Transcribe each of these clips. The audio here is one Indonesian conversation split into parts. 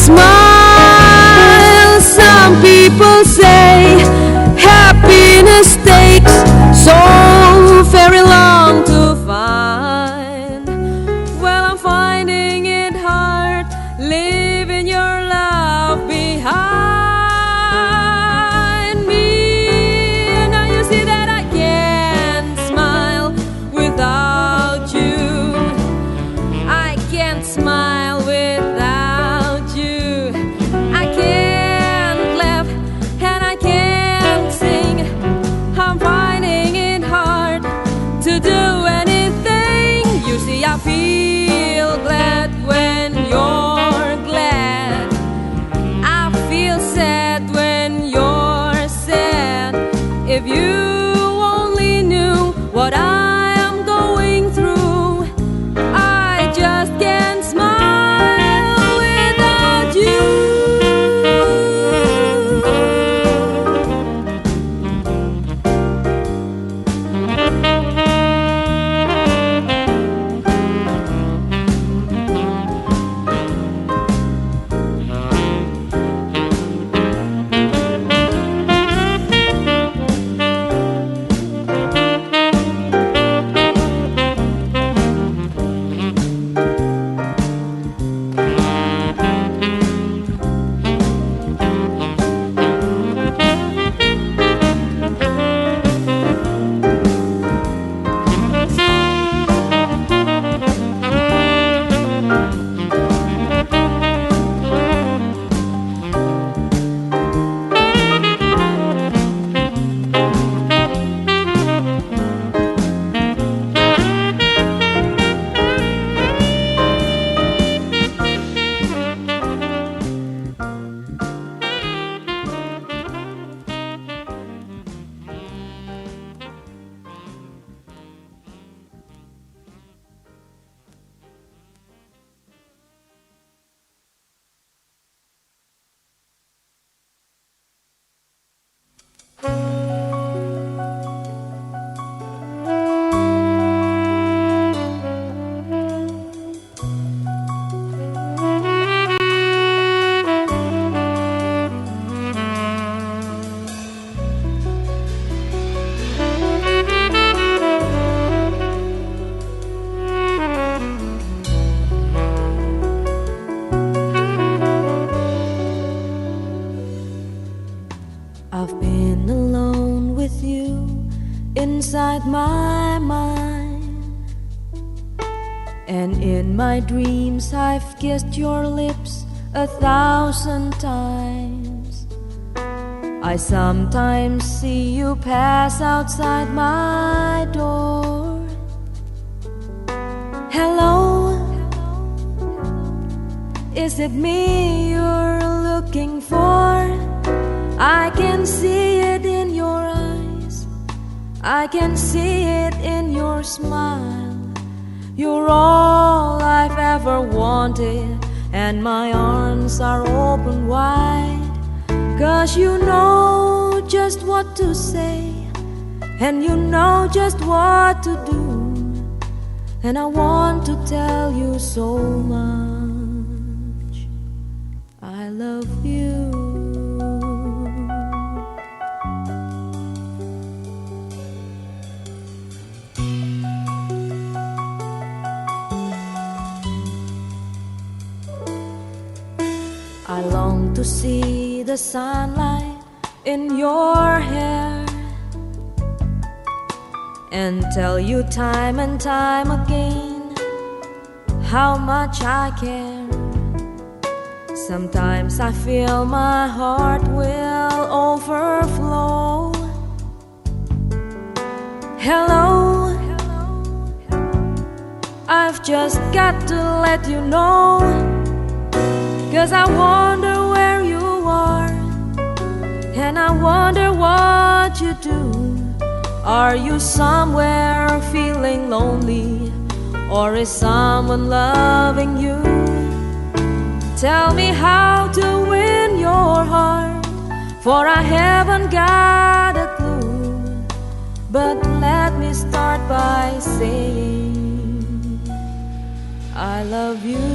smile. Some people say happiness takes so very long to find. Well, I'm finding it hard leaving your love behind me. Now you see that I can't smile without you. I can't smile without you. I can't laugh and I can't sing. I'm finding it hard to do anything. You see, I feel glad when you're glad. I feel sad when you're sad. If you only knew what I am going through, I just can't smile without you. I've been alone with you inside my mind, and in my dreams I've kissed your lips 1,000 times. I sometimes see you pass outside my door. Hello, is it me you're looking for? I can see it in your eyes, I can see it in your smile. You're all I've ever wanted, and my arms are open wide. 'Cause you know just what to say, and you know just what to do, and I want to tell you so much. I love you. I long to see the sunlight in your hair, and tell you time and time again how much I care. Sometimes I feel my heart will overflow. Hello, I've just got to let you know, 'cause I wonder where you are, and I wonder what you do. Are you somewhere feeling lonely, or is someone loving you? Tell me how to win your heart, for I haven't got a clue. But let me start by saying I love you.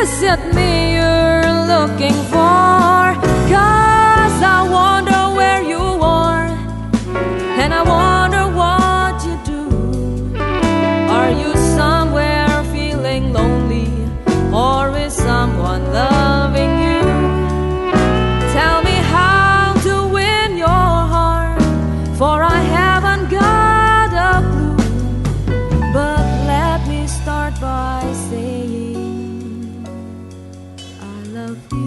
is it me you're looking for? 'Cause I wonder where you are, and I wonder what you do. Are you somewhere feeling lonely, or is someone loving you? Tell me how to win your heart, for I haven't got a clue. But let me start by saying I love you.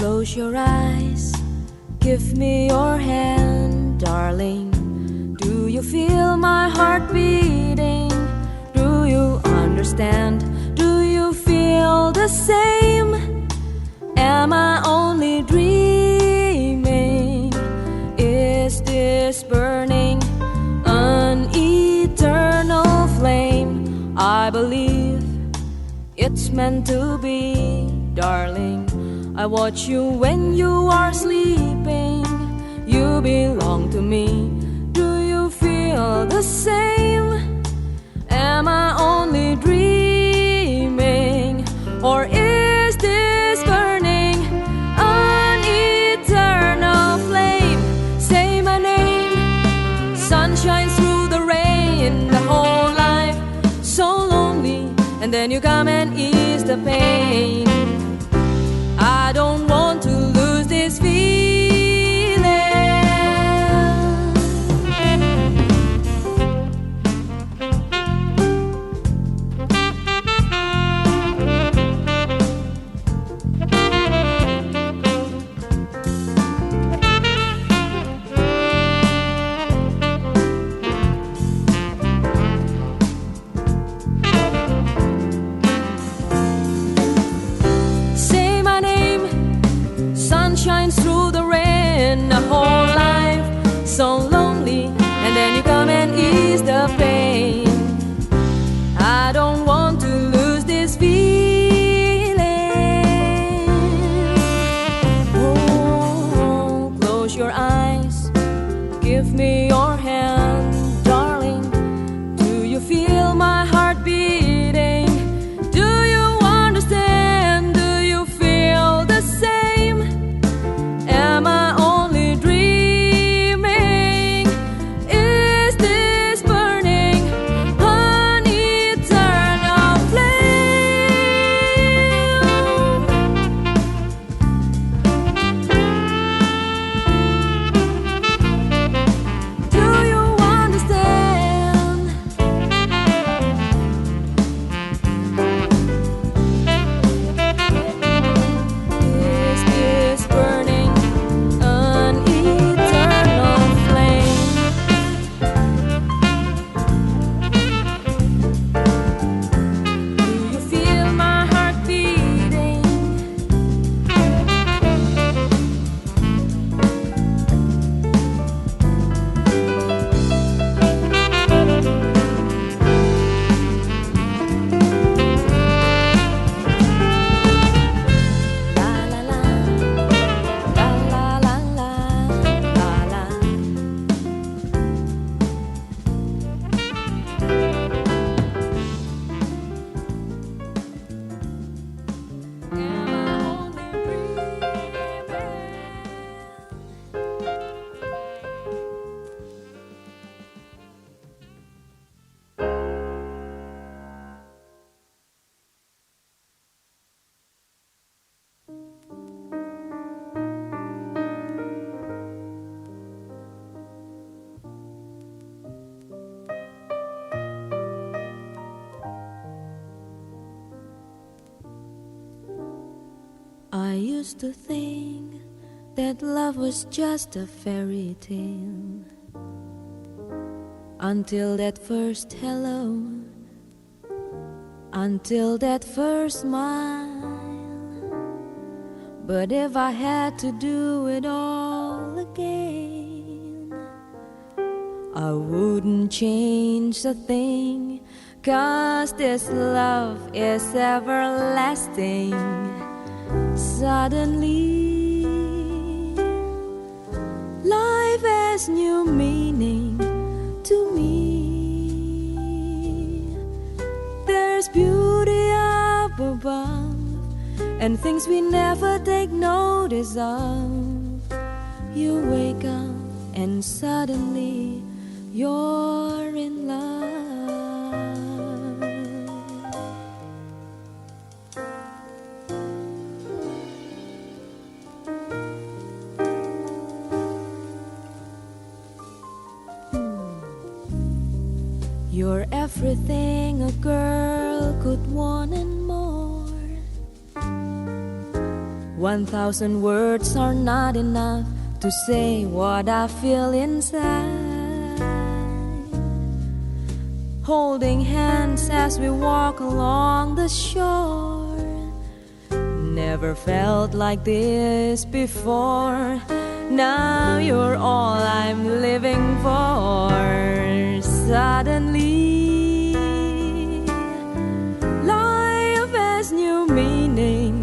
Close your eyes, give me your hand, darling. Do you feel my heart beating? Do you understand? Do you feel the same? Am I only dreaming? Is this burning an eternal flame? I believe it's meant to be, darling. I watch you when you are sleeping. You belong to me. Do you feel the same? Am I only dreaming? Or is this burning an eternal flame? Say my name. Sun shines through the rain. The whole life so lonely, and then you come and ease the pain. I don't want to lose this feeling. Shines through the rain, a whole life so lonely, and then you come and ease the pain. I don't want to lose this feeling. Oh, close your eyes, give me your hand, darling. Do you feel my heart beating? Do you understand? Do you feel the same? Am I only dreaming? I used to think that love was just a fairy tale, until that first hello, until that first smile. But if I had to do it all again, I wouldn't change a thing, 'cause this love is everlasting. Suddenly, life has new meaning to me. There's beauty up above, and things we never take notice of. You wake up and suddenly you're in love. You're everything a girl could want and more. 1,000 words are not enough to say what I feel inside. Holding hands as we walk along the shore, never felt like this before. Now you're all I'm living for. Suddenly, life has new meaning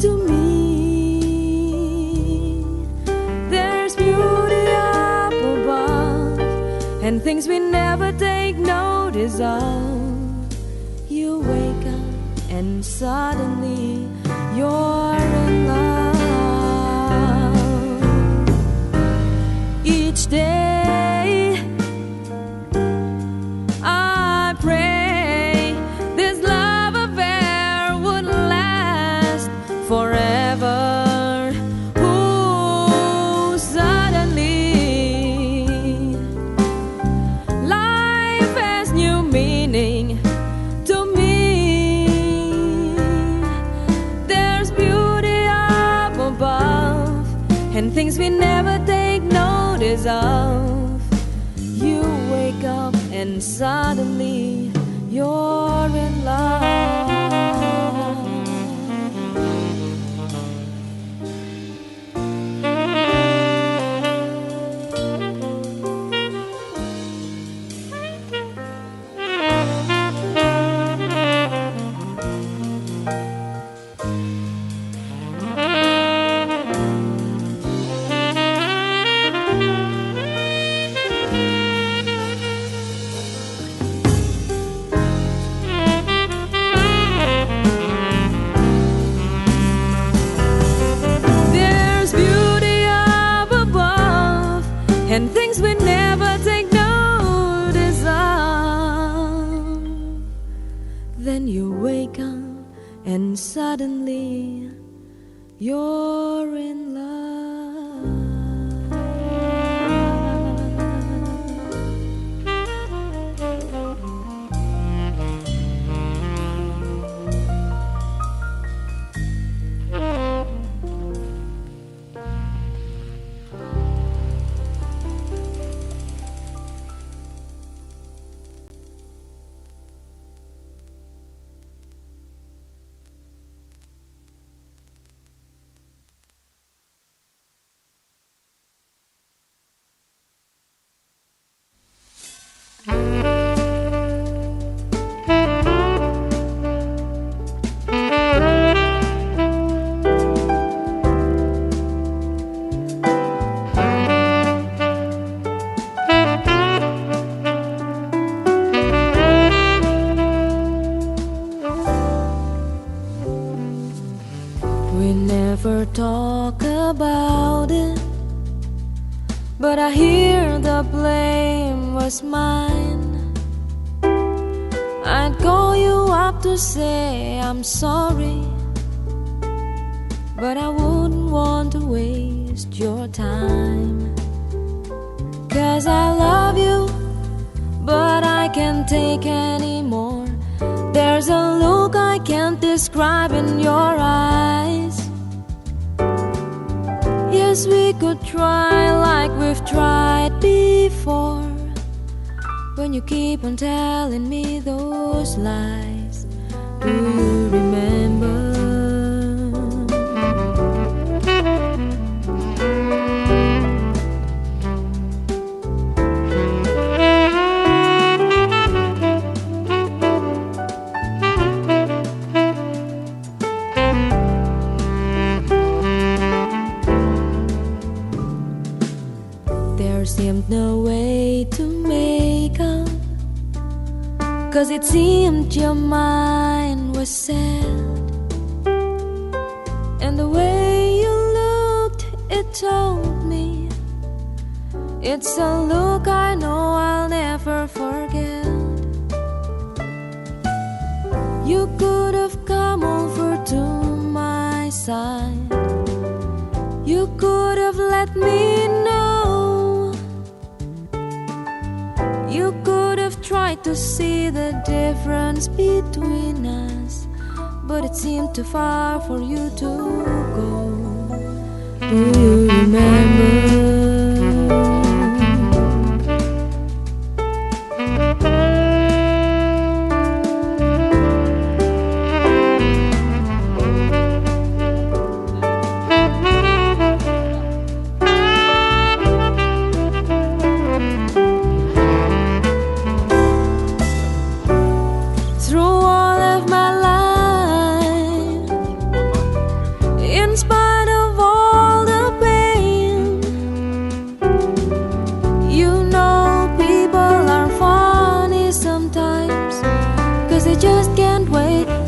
to me. There's beauty up above, and things we never take notice of. You wake up and suddenly you're in love. Each day I pray this love affair would last forever. Ooh, suddenly life has new meaning to me. There's beauty up above, and things we never take notice of. You wake up and suddenly you're in love. And things we never take notice of. Then you wake up and suddenly you're in love. We never talk about it, but I hear the blame was mine. I'd call you up to say I'm sorry, but I wouldn't want to waste your time. 'Cause I love you, but I can't take anymore. There's a look I can't describe in your eyes. could try like we've tried before. When you keep on telling me those lies, do you remember? There seemed no way to make up, 'cause it seemed your mind was sad. And the way you looked, it told me it's a look I know I'll never forget. You could have come over to my side. You could have let me know. You could have tried to see the difference between us, but it seemed too far for you to go. Do you remember?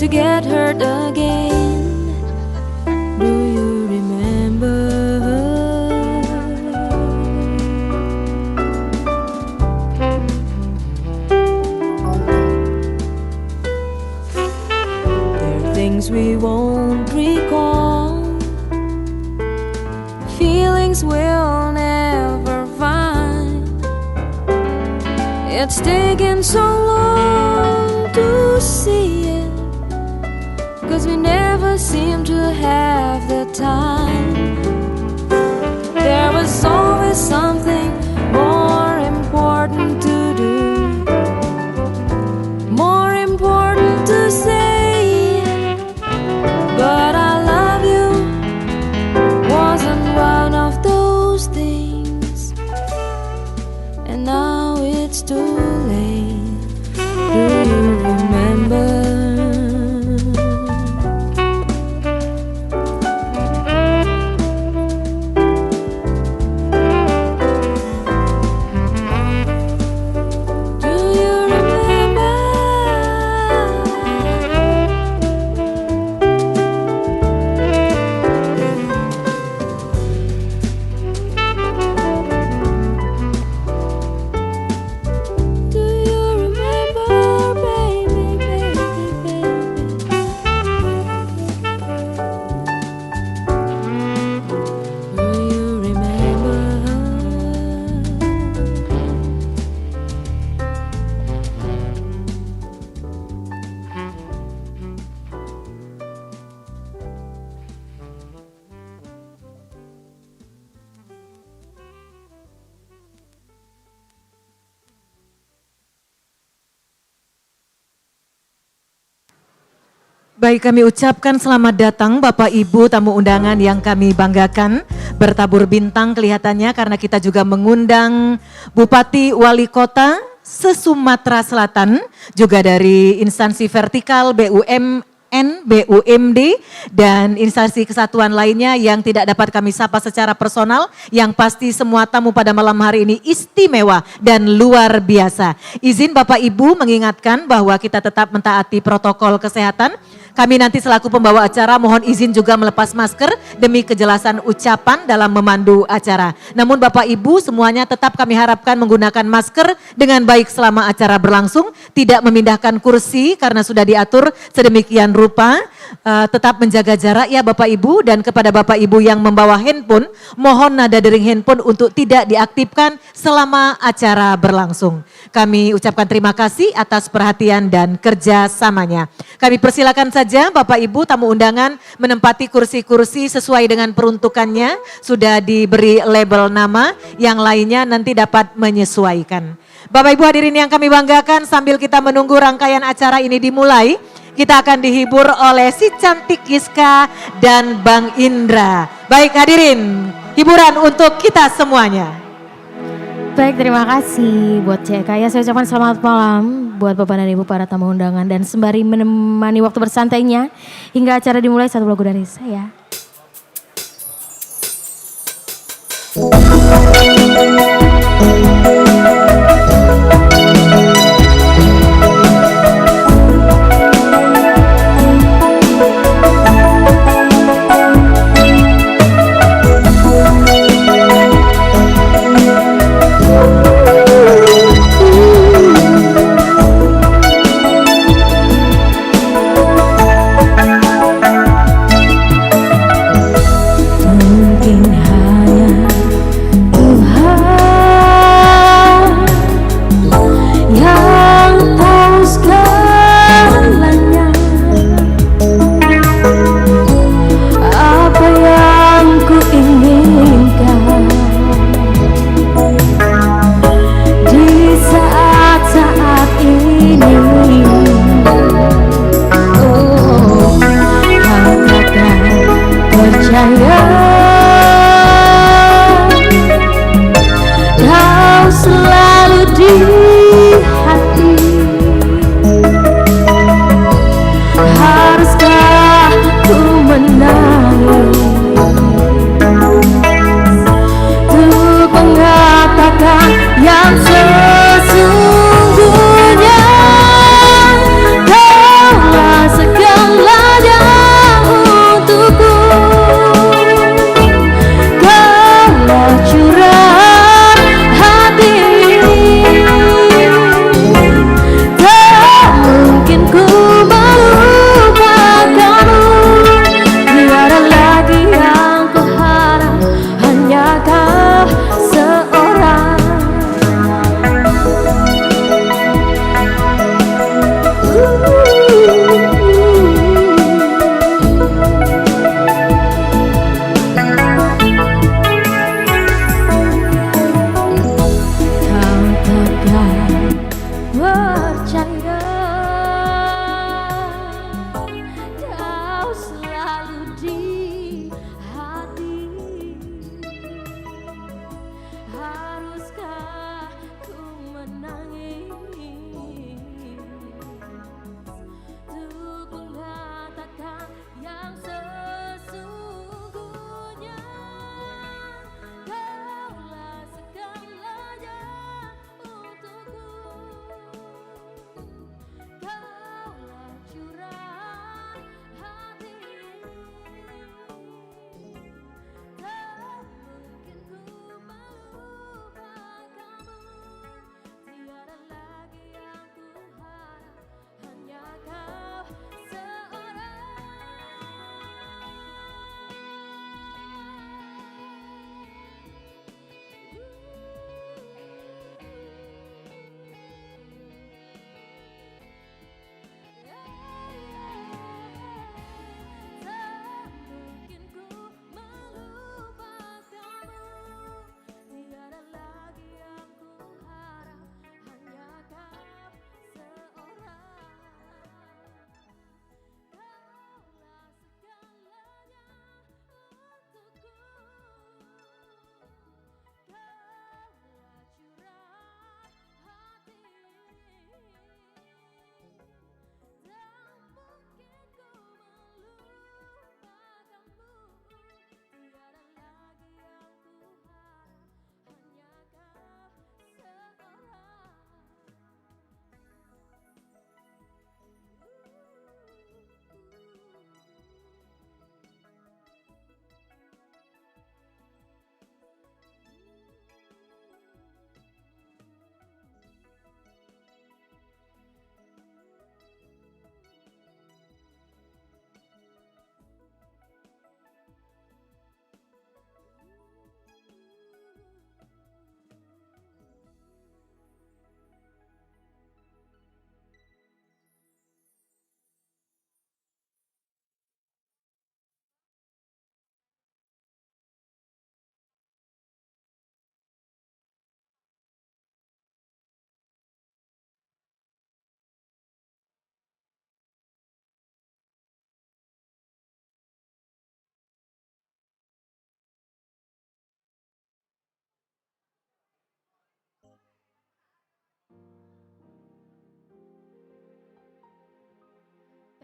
To get hurt again. Do you remember? There are things we won't recall, feelings we'll never find. It's taken so long to see it, 'cause we never seem to have the time. There was always something more important to do, more important to say. But I love you wasn't one of those things, and now it's too late. Do you remember? Baik, kami ucapkan selamat datang Bapak Ibu tamu undangan yang kami banggakan. Bertabur bintang kelihatannya karena kita juga mengundang Bupati Wali Kota se-Sumatera Selatan, juga dari instansi vertikal BUMN, BUMD, dan instansi kesatuan lainnya yang tidak dapat kami sapa secara personal. Yang pasti semua tamu pada malam hari ini istimewa dan luar biasa. Izin Bapak Ibu mengingatkan bahwa kita tetap mentaati protokol kesehatan. Kami nanti selaku pembawa acara mohon izin juga melepas masker demi kejelasan ucapan dalam memandu acara. Namun Bapak Ibu semuanya tetap kami harapkan menggunakan masker dengan baik selama acara berlangsung. Tidak memindahkan kursi karena sudah diatur sedemikian rupa. tetap menjaga jarak ya Bapak Ibu, dan kepada Bapak Ibu yang membawa handphone, mohon nada dering handphone untuk tidak diaktifkan selama acara berlangsung. Kami ucapkan terima kasih atas perhatian dan kerjasamanya. Kami persilakan saja Bapak Ibu tamu undangan menempati kursi-kursi sesuai dengan peruntukannya, sudah diberi label nama, yang lainnya nanti dapat menyesuaikan. Bapak Ibu hadirin yang kami banggakan, sambil kita menunggu rangkaian acara ini dimulai, kita akan dihibur oleh si cantik Giska dan Bang Indra. Baik hadirin, hiburan untuk kita semuanya. Baik, terima kasih buat CK ya. Saya ucapkan selamat malam buat Bapak dan Ibu para tamu undangan, dan sembari menemani waktu bersantainya hingga acara dimulai, satu lagu dari saya.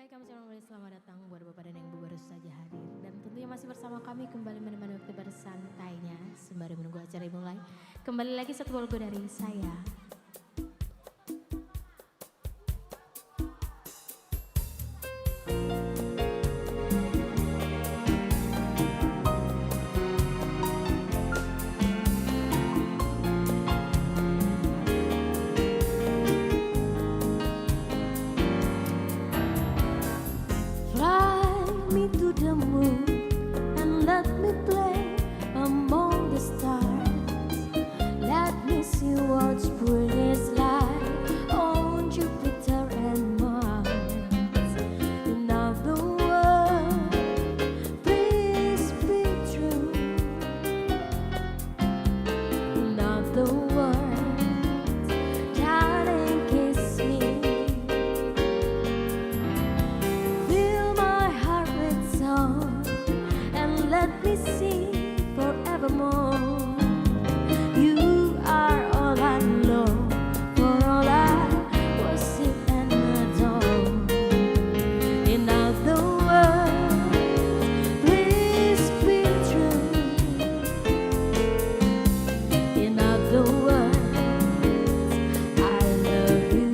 Baik, kami ucapkan kembali selamat datang buat Bapak dan Ibu baru saja hadir. Dan tentunya masih bersama kami kembali menemani waktu bersantainya sembari menunggu acara dimulai. Kembali lagi satu lagu dari saya. Fly me to the moon and let me play among the stars. Let me see what spring is like on Jupiter and Mars. In other words, please be true. In other words, darling, kiss me. Fill my heart with song and let me sing forevermore. You are all I know, for all I worship and adore. In other words, please be true. In other words, I love you.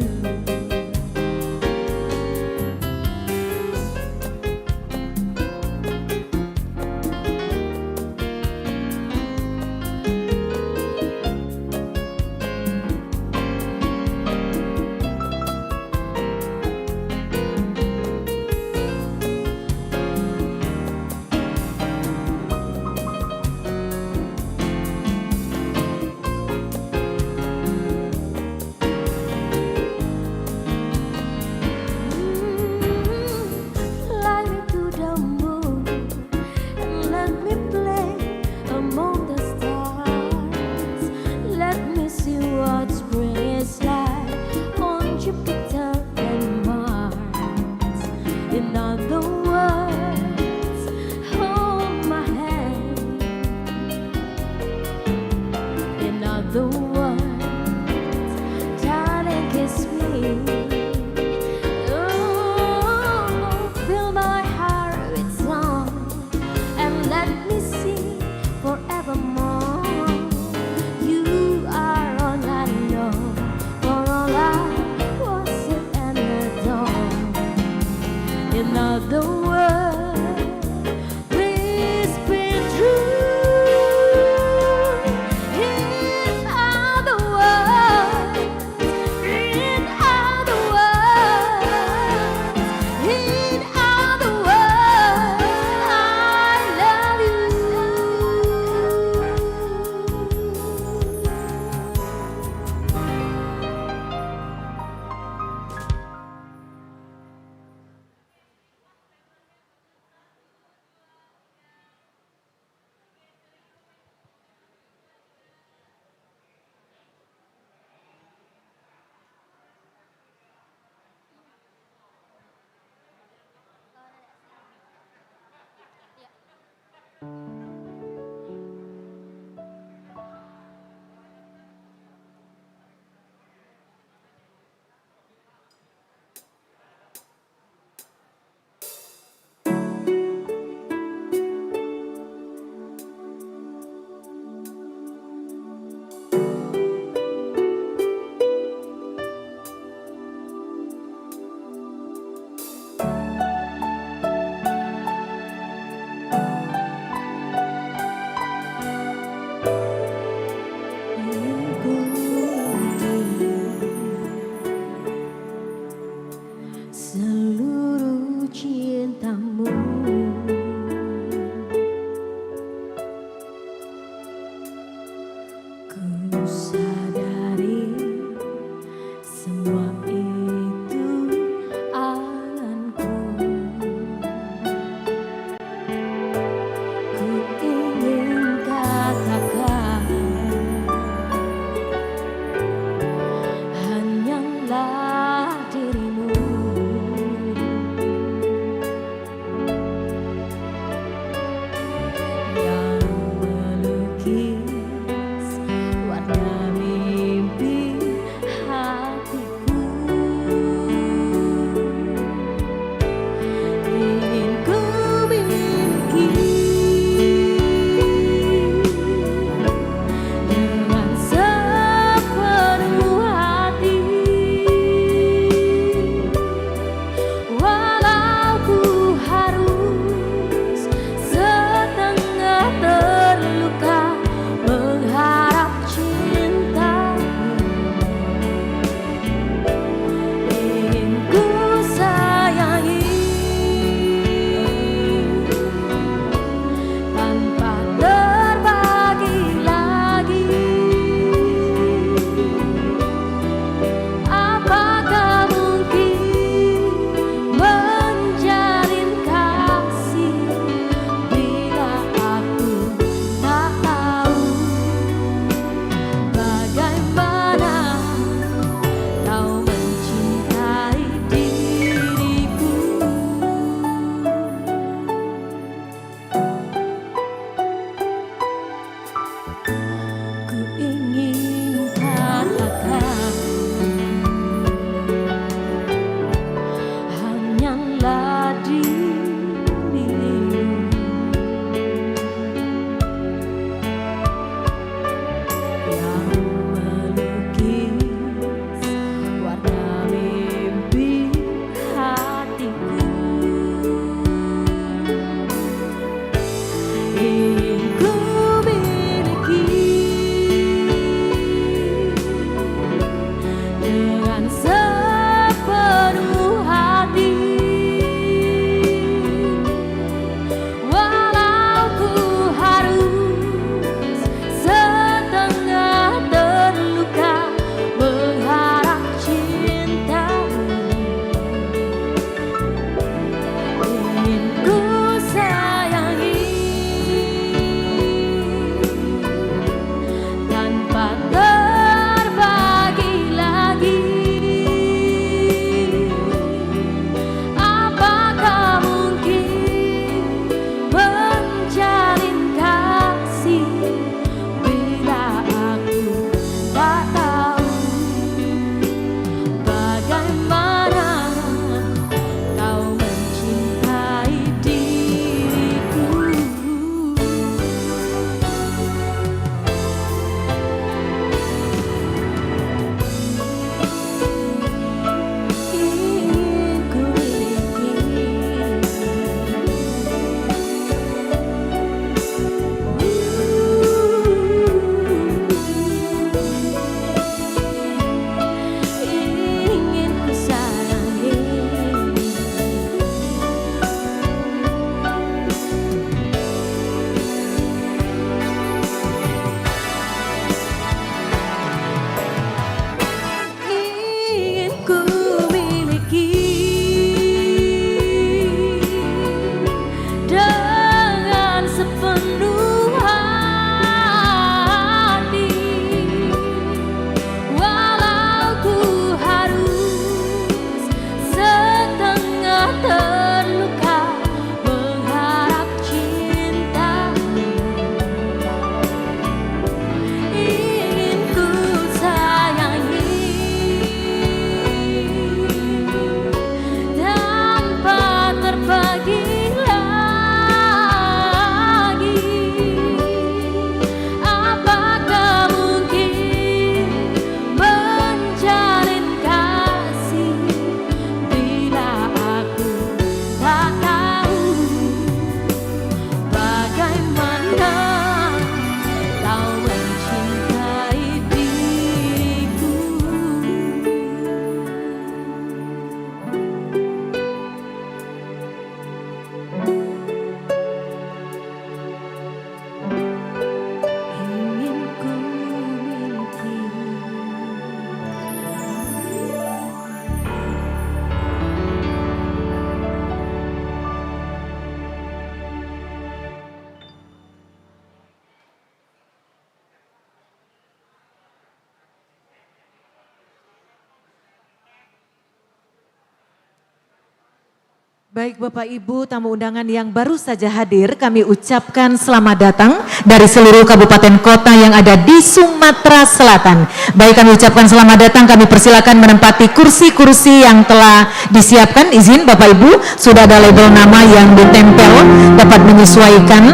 Baik Bapak Ibu tamu undangan yang baru saja hadir, kami ucapkan selamat datang dari seluruh kabupaten kota yang ada di Sumatera Selatan. Baik, kami ucapkan selamat datang, kami persilakan menempati kursi-kursi yang telah disiapkan. Izin Bapak Ibu, sudah ada label nama yang ditempel, dapat menyesuaikan.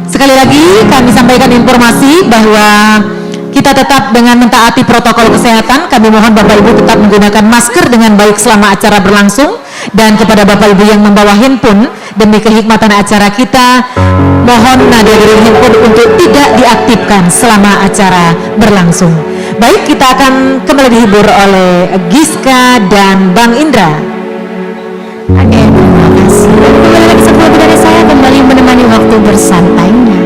Sekali lagi kami sampaikan informasi bahwa kita tetap dengan mentaati protokol kesehatan. Kami mohon Bapak Ibu tetap menggunakan masker dengan baik selama acara berlangsung. Dan kepada Bapak Ibu yang membawa handphone, demi kehikmatan acara kita, mohon nada dering handphone untuk tidak diaktifkan selama acara berlangsung. Baik, kita akan kembali dihibur oleh Giska dan Bang Indra. Oke, terima kasih. Dan kembali lagi sebelum dari saya kembali menemani waktu bersantainya.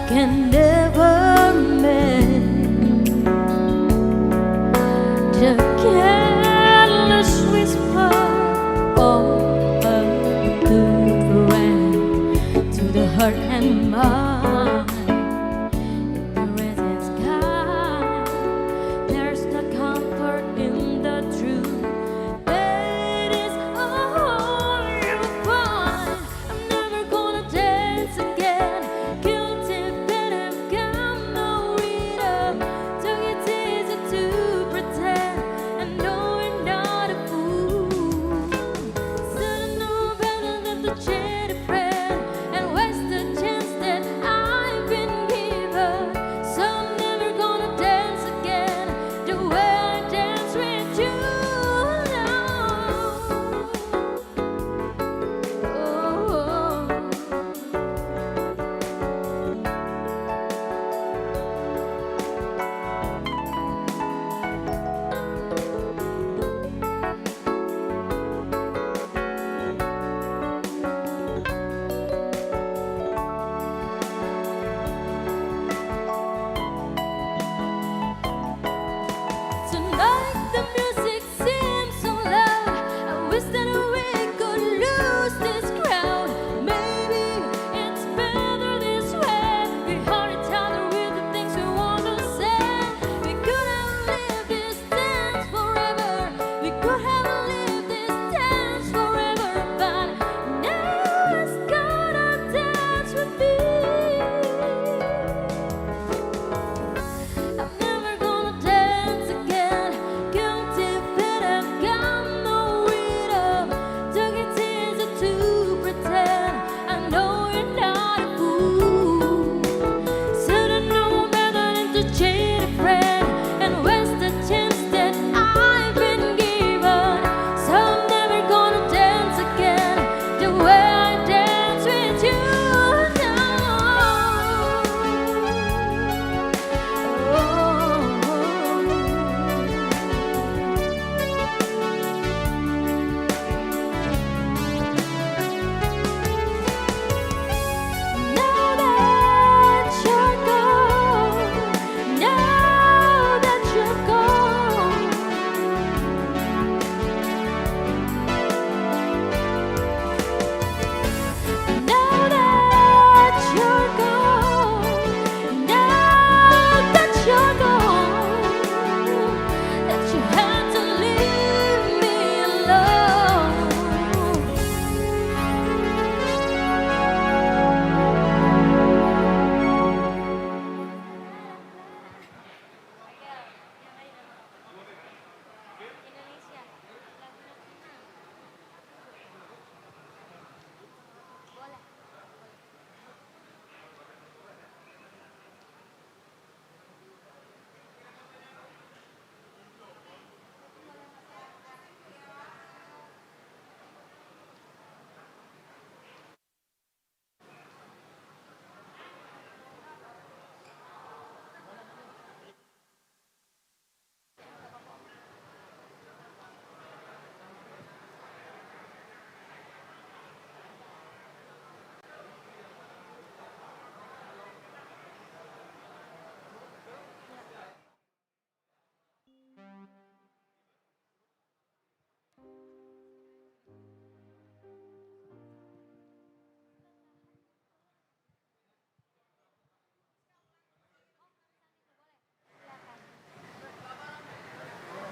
Can never mend the careless whisper of a good friend to the heart and mind. In the restless sky, there's no comfort in the truth. That is all you find. I'm never gonna dance again. That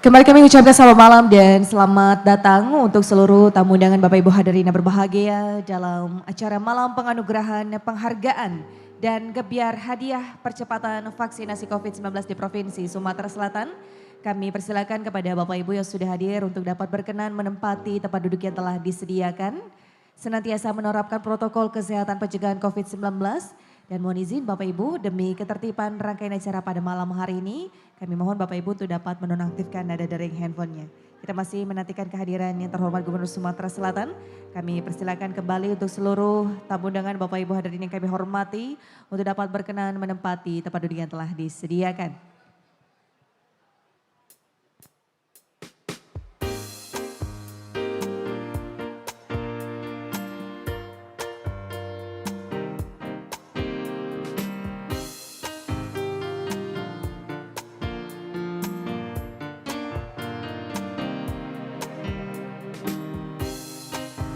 Kembali kami ucapkan selamat malam dan selamat datang untuk seluruh tamu undangan Bapak Ibu hadirin yang berbahagia dalam acara malam penganugerahan penghargaan dan gebiar hadiah percepatan vaksinasi COVID-19 di Provinsi Sumatera Selatan. Kami persilakan kepada Bapak Ibu yang sudah hadir untuk dapat berkenan menempati tempat duduk yang telah disediakan. Senantiasa menerapkan protokol kesehatan pencegahan COVID-19. Dan mohon izin Bapak Ibu demi ketertiban rangkaian acara pada malam hari ini, kami mohon Bapak Ibu untuk dapat menonaktifkan nada dering handphonenya. Kita masih menantikan kehadiran yang terhormat Gubernur Sumatera Selatan. Kami persilakan kembali untuk seluruh tamu undangan Bapak Ibu hadirin yang kami hormati untuk dapat berkenan menempati tempat duduk yang telah disediakan.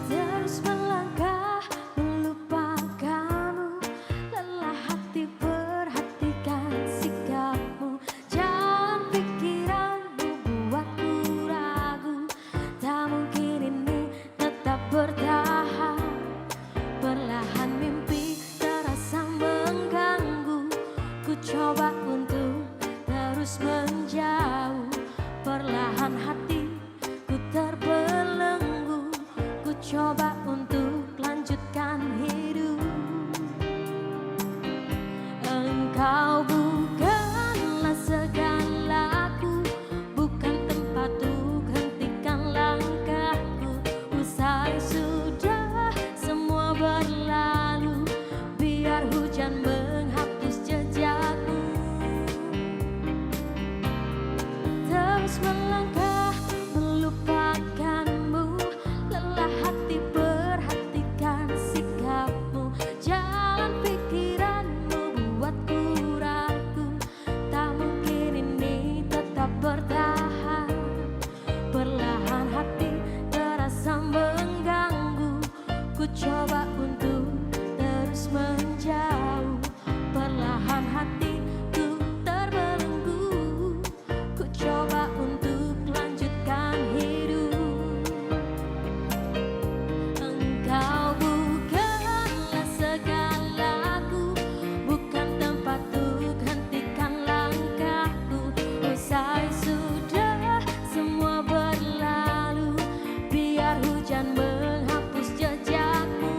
Terus melangkah melupakanmu, lelah hati perhatikan sikapmu, jalan pikiranmu buatku ragu, tak mungkin ini tetap bertahan, perlahan mimpi terasa mengganggu, ku coba untuk terus menjauh, perlahan hati ku terbelenggu, ku coba untuk lanjutkan hidup. Engkau bukanlah segalaku, bukan tempat untuk hentikan langkahku. Usai sudah semua berlalu, biar hujan menghapus jejakku. Terus melangkah melupakanmu, lelah hati perhatikan sikapmu, jalan pikiranmu buatku ragu, tak mungkin ini tetap bertahan, perlahan hati terasa mengganggu, ku coba untuk terus menjauh, perlahan hatiku terbelenggu, ku coba untuk lanjutkan hidup. Engkau bukanlah segalaku, bukan tempat untuk hentikan langkahku. Usai sudah semua berlalu, biar hujan menghapus jejakku.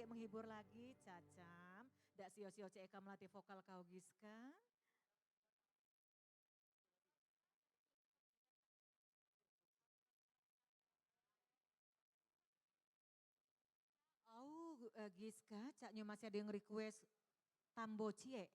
lagi menghibur lagi, Cacam. Dak sio-sio Cek Eka melatih vokal kau Giska. Giska, Caknya masih ada yang request Tambo Cie.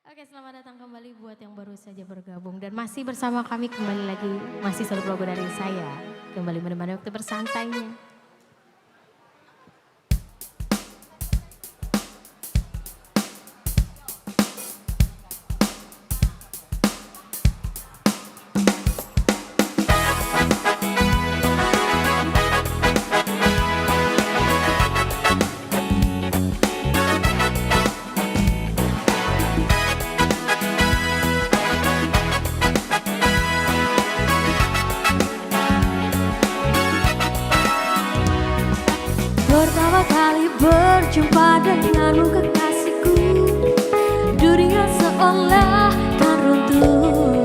Oke, selamat datang kembali buat yang baru saja bergabung dan masih bersama kami kembali lagi, masih satu logo dari saya, kembali menemani waktu bersantainya. Pertama kali berjumpa denganmu kekasihku, dunia seolah kan runtuh.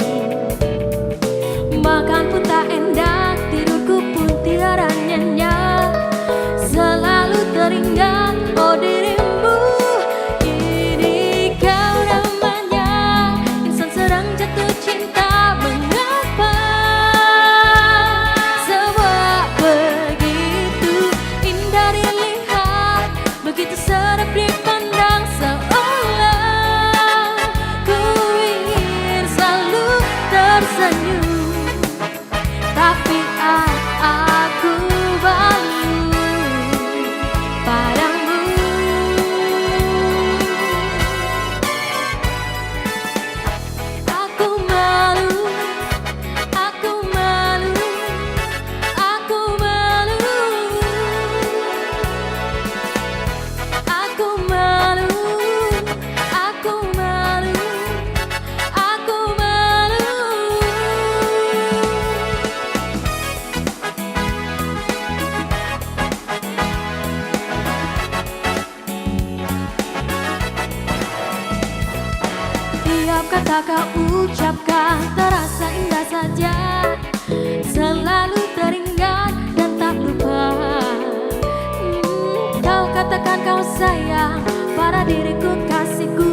Makan pun tak enak, tidurku pun tiada nyenyak. Selalu teringat oh dirimu. Ini kau namanya insan sedang jatuh cinta. Mengapa semua begitu indah dilihat, begitu sedap dipandang, seolah ku ingin selalu tersenyum, tapi aku malu padamu. Aku malu, aku malu, aku malu. Aku malu, aku malu, aku malu. Tiap kata kau ucapkan terasa indah saja, selalu teringat dan tak lupa. Kau katakan kau sayang pada diriku kasihku,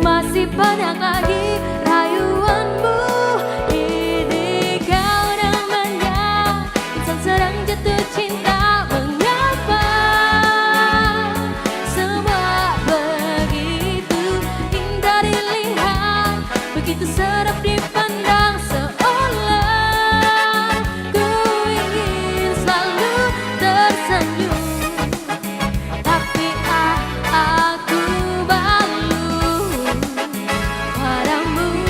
masih banyak lagi rayuanmu. Ini kau namanya insan sedang jatuh cinta. Mengapa semua begitu indah dilihat, begitu sedap dipandang, seolah ku ingin selalu tersenyum, tapi aku malu padamu.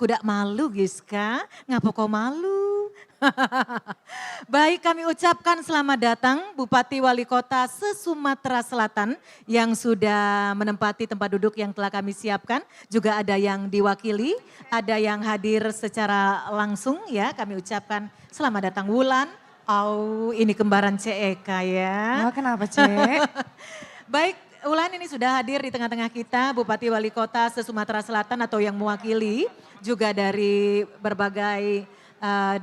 Kuda malu Giska, ngapa kau malu? Baik, kami ucapkan selamat datang Bupati Wali Kota se-Sumatera Selatan yang sudah menempati tempat duduk yang telah kami siapkan. Juga ada yang diwakili, ada yang hadir secara langsung ya. Kami ucapkan selamat datang Wulan. Oh, ini kembaran CEK ya. Oh, kenapa Cek? Baik, Wulan ini sudah hadir di tengah-tengah kita, Bupati Wali Kota se-Sumatera Selatan atau yang mewakili juga dari berbagai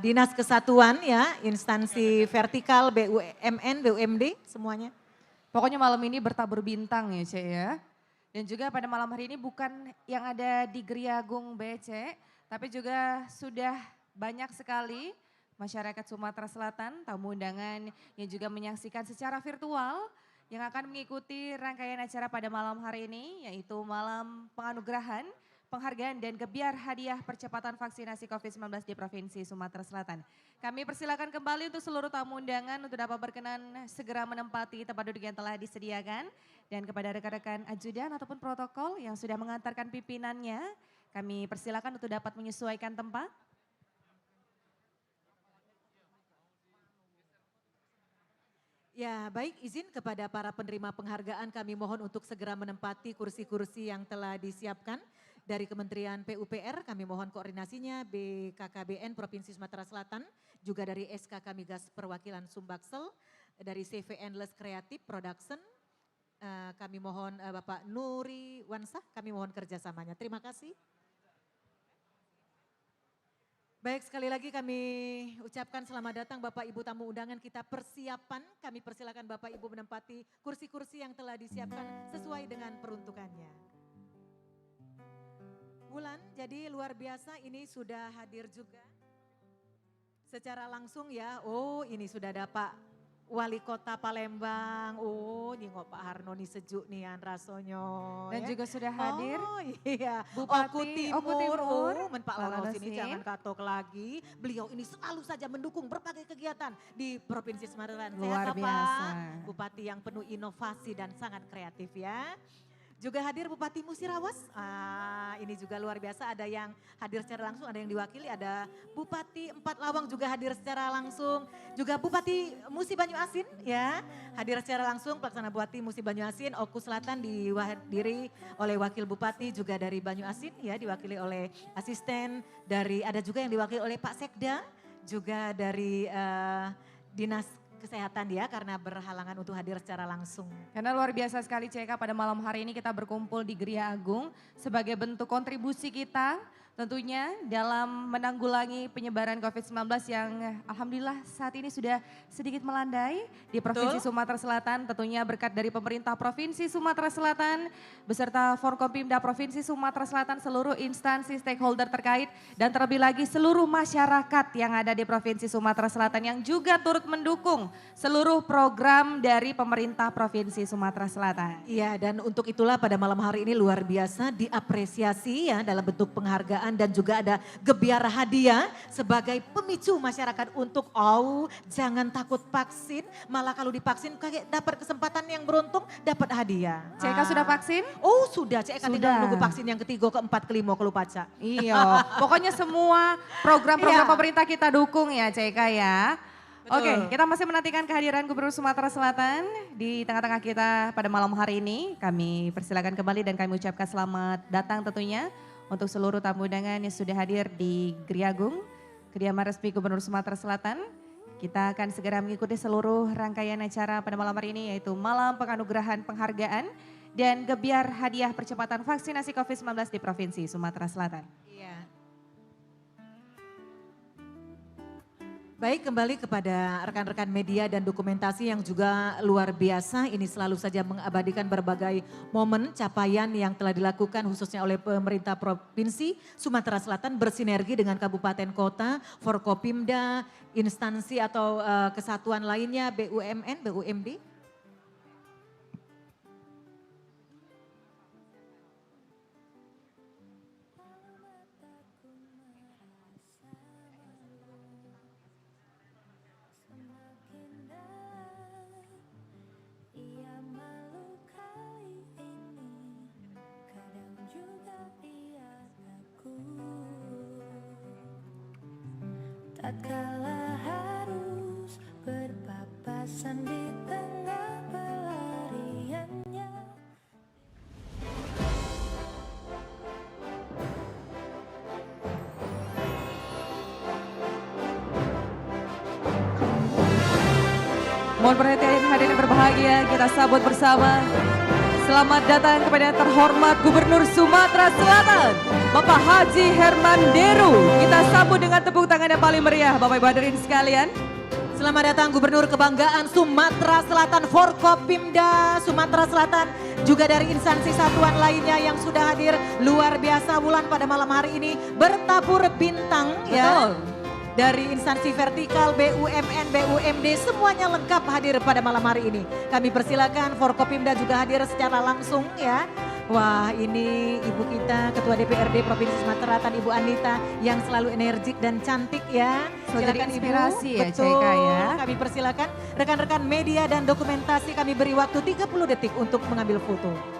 dinas kesatuan ya, instansi vertikal, BUMN, BUMD semuanya. Pokoknya malam ini bertabur bintang ya Cek ya. Dan juga pada malam hari ini bukan yang ada di Geria Agung BC, tapi juga sudah banyak sekali masyarakat Sumatera Selatan, tamu undangan yang juga menyaksikan secara virtual yang akan mengikuti rangkaian acara pada malam hari ini, yaitu malam penganugerahan, penghargaan dan gebiar hadiah percepatan vaksinasi COVID-19 di Provinsi Sumatera Selatan. Kami persilakan kembali untuk seluruh tamu undangan untuk dapat berkenan segera menempati tempat duduk yang telah disediakan. Dan kepada rekan-rekan ajudan ataupun protokol yang sudah mengantarkan pimpinannya, kami persilakan untuk dapat menyesuaikan tempat. Ya baik, izin kepada para penerima penghargaan kami mohon untuk segera menempati kursi-kursi yang telah disiapkan dari Kementerian PUPR. Kami mohon koordinasinya BKKBN Provinsi Sumatera Selatan, juga dari SKK Migas Perwakilan Sumbaksel, dari CV Endless Creative Production. Kami mohon Bapak Nuri Wansah, kami mohon kerjasamanya. Terima kasih. Baik, sekali lagi kami ucapkan selamat datang Bapak Ibu tamu undangan kita persiapan. Kami persilakan Bapak Ibu menempati kursi-kursi yang telah disiapkan sesuai dengan peruntukannya. Wulan, jadi luar biasa ini sudah hadir juga secara langsung ya. Oh, ini sudah ada Pak Wali Kota Palembang. Oh, nyingok Pak Harnoni sejuk nih rasonyo. Dan ya. juga sudah hadir iya. Bupati Oku Timur. Oh, men Pak Laros ini Lalasin. jangan katok lagi. Beliau ini selalu saja mendukung berbagai kegiatan di Provinsi Sumatera Selatan. Luar Sehat, Pak? biasa. Bupati yang penuh inovasi dan sangat kreatif ya. Juga hadir Bupati Musirawas, ini juga luar biasa, ada yang hadir secara langsung, ada yang diwakili, ada Bupati Empat Lawang juga hadir secara langsung, juga Bupati Musi Banyu Asin ya, hadir secara langsung, pelaksana Bupati Musi Banyu Asin, Oku Selatan dihadiri oleh Wakil Bupati juga dari Banyu Asin ya, diwakili oleh asisten, ada juga yang diwakili oleh Pak Sekda, juga dari Dinas Kesehatan dia karena berhalangan untuk hadir secara langsung. Karena luar biasa sekali CK pada malam hari ini kita berkumpul di Geria Agung sebagai bentuk kontribusi kita tentunya dalam menanggulangi penyebaran COVID-19 yang alhamdulillah saat ini sudah sedikit melandai di Provinsi Sumatera Selatan. Tentunya berkat dari pemerintah Provinsi Sumatera Selatan beserta Forkompimda Provinsi Sumatera Selatan, seluruh instansi stakeholder terkait dan terlebih lagi seluruh masyarakat yang ada di Provinsi Sumatera Selatan yang juga turut mendukung seluruh program dari pemerintah Provinsi Sumatera Selatan. Iya, dan untuk itulah pada malam hari ini luar biasa diapresiasi ya dalam bentuk penghargaan dan juga ada gebiar hadiah sebagai pemicu masyarakat untuk jangan takut vaksin, malah kalau divaksin kayak dapat kesempatan yang beruntung dapat hadiah. CK sudah vaksin? Oh sudah, CK tinggal Sudah. menunggu vaksin yang ketiga, keempat, kelima kalau paca. Iya, pokoknya semua program-program pemerintah kita dukung ya CK ya. Betul. Oke, kita masih menantikan kehadiran Gubernur Sumatera Selatan di tengah-tengah kita pada malam hari ini. Kami persilakan kembali dan kami ucapkan selamat datang tentunya untuk seluruh tamu undangan yang sudah hadir di Geria Agung, kediaman resmi Gubernur Sumatera Selatan. Kita akan segera mengikuti seluruh rangkaian acara pada malam hari ini yaitu malam penganugerahan penghargaan dan gebiar hadiah percepatan vaksinasi COVID-19 di Provinsi Sumatera Selatan. Iya. Baik, kembali kepada rekan-rekan media dan dokumentasi yang juga luar biasa. Ini selalu saja mengabadikan berbagai momen capaian yang telah dilakukan khususnya oleh pemerintah Provinsi Sumatera Selatan bersinergi dengan kabupaten kota, Forkopimda, instansi atau kesatuan lainnya, BUMN, BUMD. tatkala harus berpapasan di tengah pelariannya. Mohon perhatian hadirin berbahagia, kita sambut bersama. Selamat datang kepada yang terhormat Gubernur Sumatera Selatan, Bapak Haji Herman Deru. Kita sambut dengan tepuk tangan yang paling meriah, Bapak Ibu hadirin sekalian. Selamat datang Gubernur Kebanggaan Sumatera Selatan, Forkopimda Sumatera Selatan. Juga dari instansi satuan lainnya yang sudah hadir. Luar biasa Wulan pada malam hari ini bertabur bintang. Ya. Dari instansi vertikal, BUMN, BUMD semuanya lengkap hadir pada malam hari ini. Kami persilakan Forkopimda juga hadir secara langsung ya. Wah ini ibu kita Ketua DPRD Provinsi Sumatera Selatan Ibu Anita yang selalu energik dan cantik ya. Silakan inspirasi ya Betul, CK ya. Kami persilakan rekan-rekan media dan dokumentasi, kami beri waktu 30 detik untuk mengambil foto.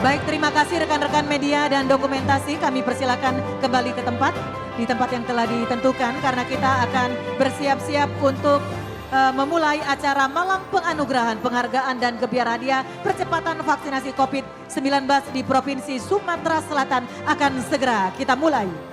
Baik, terima kasih rekan-rekan media dan dokumentasi. Kami persilakan kembali ke tempat, di tempat yang telah ditentukan karena kita akan bersiap-siap untuk memulai acara Malam Penganugerahan Penghargaan dan Gebiar Hadiah Percepatan Vaksinasi COVID-19 di Provinsi Sumatera Selatan akan segera kita mulai.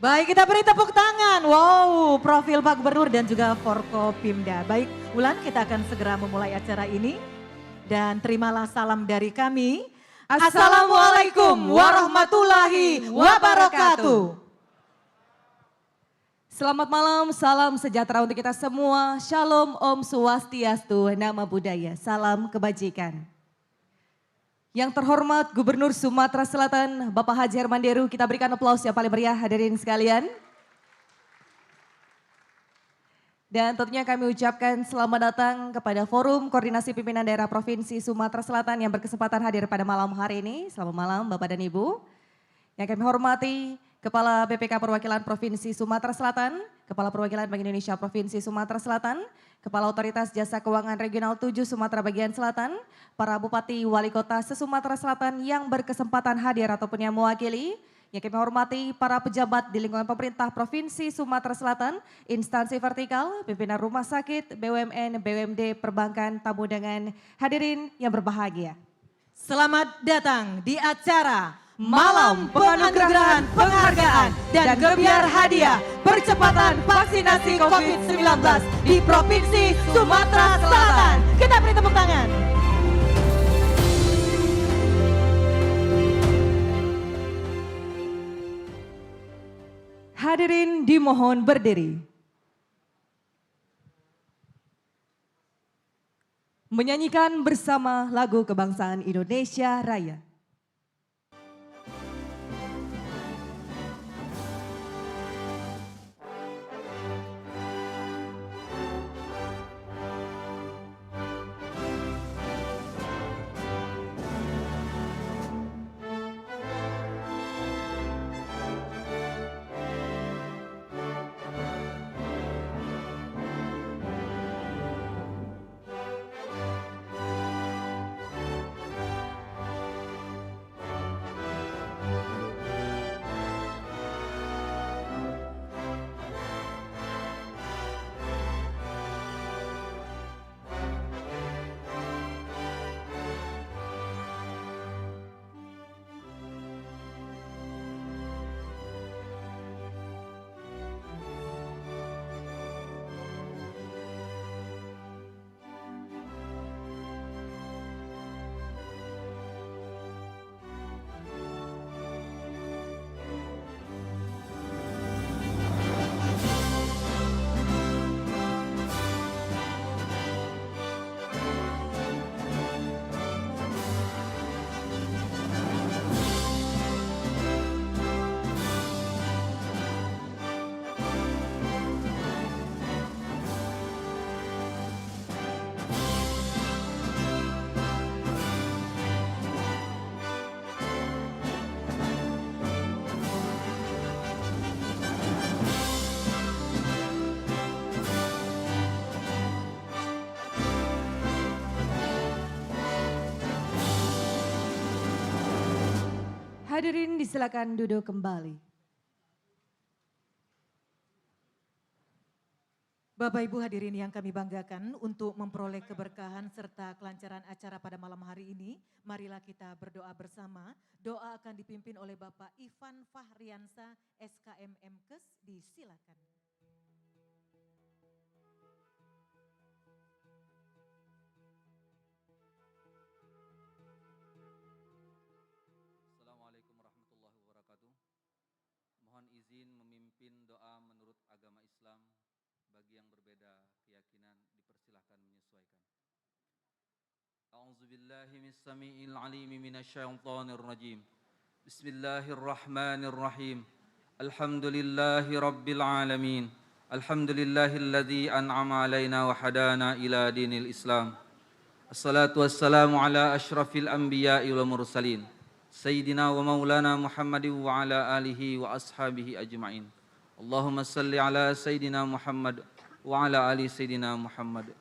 Baik, kita beri tepuk tangan. Wow, profil Pak Gubernur dan juga Forkopimda. Baik, Wulan, kita akan segera memulai acara ini. Dan terimalah salam dari kami. Assalamualaikum warahmatullahi wabarakatuh. Selamat malam, salam sejahtera untuk kita semua. Shalom, Om Swastiastu, Nama Budaya, salam kebajikan. Yang terhormat Gubernur Sumatera Selatan, Bapak Haji Herman Deru, kita berikan aplaus yang paling meriah hadirin sekalian. Dan tentunya kami ucapkan selamat datang kepada Forum Koordinasi Pimpinan Daerah Provinsi Sumatera Selatan yang berkesempatan hadir pada malam hari ini. Selamat malam Bapak dan Ibu. Yang kami hormati Kepala BPK Perwakilan Provinsi Sumatera Selatan, Kepala Perwakilan Bank Indonesia Provinsi Sumatera Selatan, Kepala Otoritas Jasa Keuangan Regional 7 Sumatera Bagian Selatan, para Bupati Wali Kota se-Sumatera Selatan yang berkesempatan hadir ataupun yang mewakili, yang kami hormati para pejabat di lingkungan pemerintah Provinsi Sumatera Selatan, instansi vertikal, pimpinan rumah sakit, BUMN, BUMD, perbankan, tamu undangan, hadirin yang berbahagia. Selamat datang di acara Malam Penganugerahan Penghargaan dan Gebiar Hadiah Percepatan Vaksinasi COVID-19 di Provinsi Sumatera Selatan. Kita beri tepuk tangan. Hadirin dimohon berdiri. Menyanyikan bersama lagu kebangsaan Indonesia Raya. Hadirin disilakan duduk kembali. Bapak Ibu hadirin yang kami banggakan, untuk memperoleh keberkahan serta kelancaran acara pada malam hari ini, marilah kita berdoa bersama. Doa akan dipimpin oleh Bapak Ivan Fahriansa, SKM MKes, disilakan. Assalamualaikum warahmatullahi wabarakatuh. Mohon izin memimpin doa menurut agama Islam. Bagi yang berbeda keyakinan dipersilahkan menyesuaikan. A'udzubillahi mis-sami'il 'alimi minasyaitonir rajim. Bismillahirrahmanirrahim. Alhamdulillahi rabbil alamin. Alhamdulillahilladzi an'ama 'alaina wa hadana ila dinil Islam. Assalatu wassalamu ala asyrafil anbiya'i wal mursalin. Sayyidina wa maulana Muhammadin wa ala alihi wa ashabihi ajma'in. Allahumma salli ala Sayyidina Muhammad wa ala ali Sayyidina Muhammad.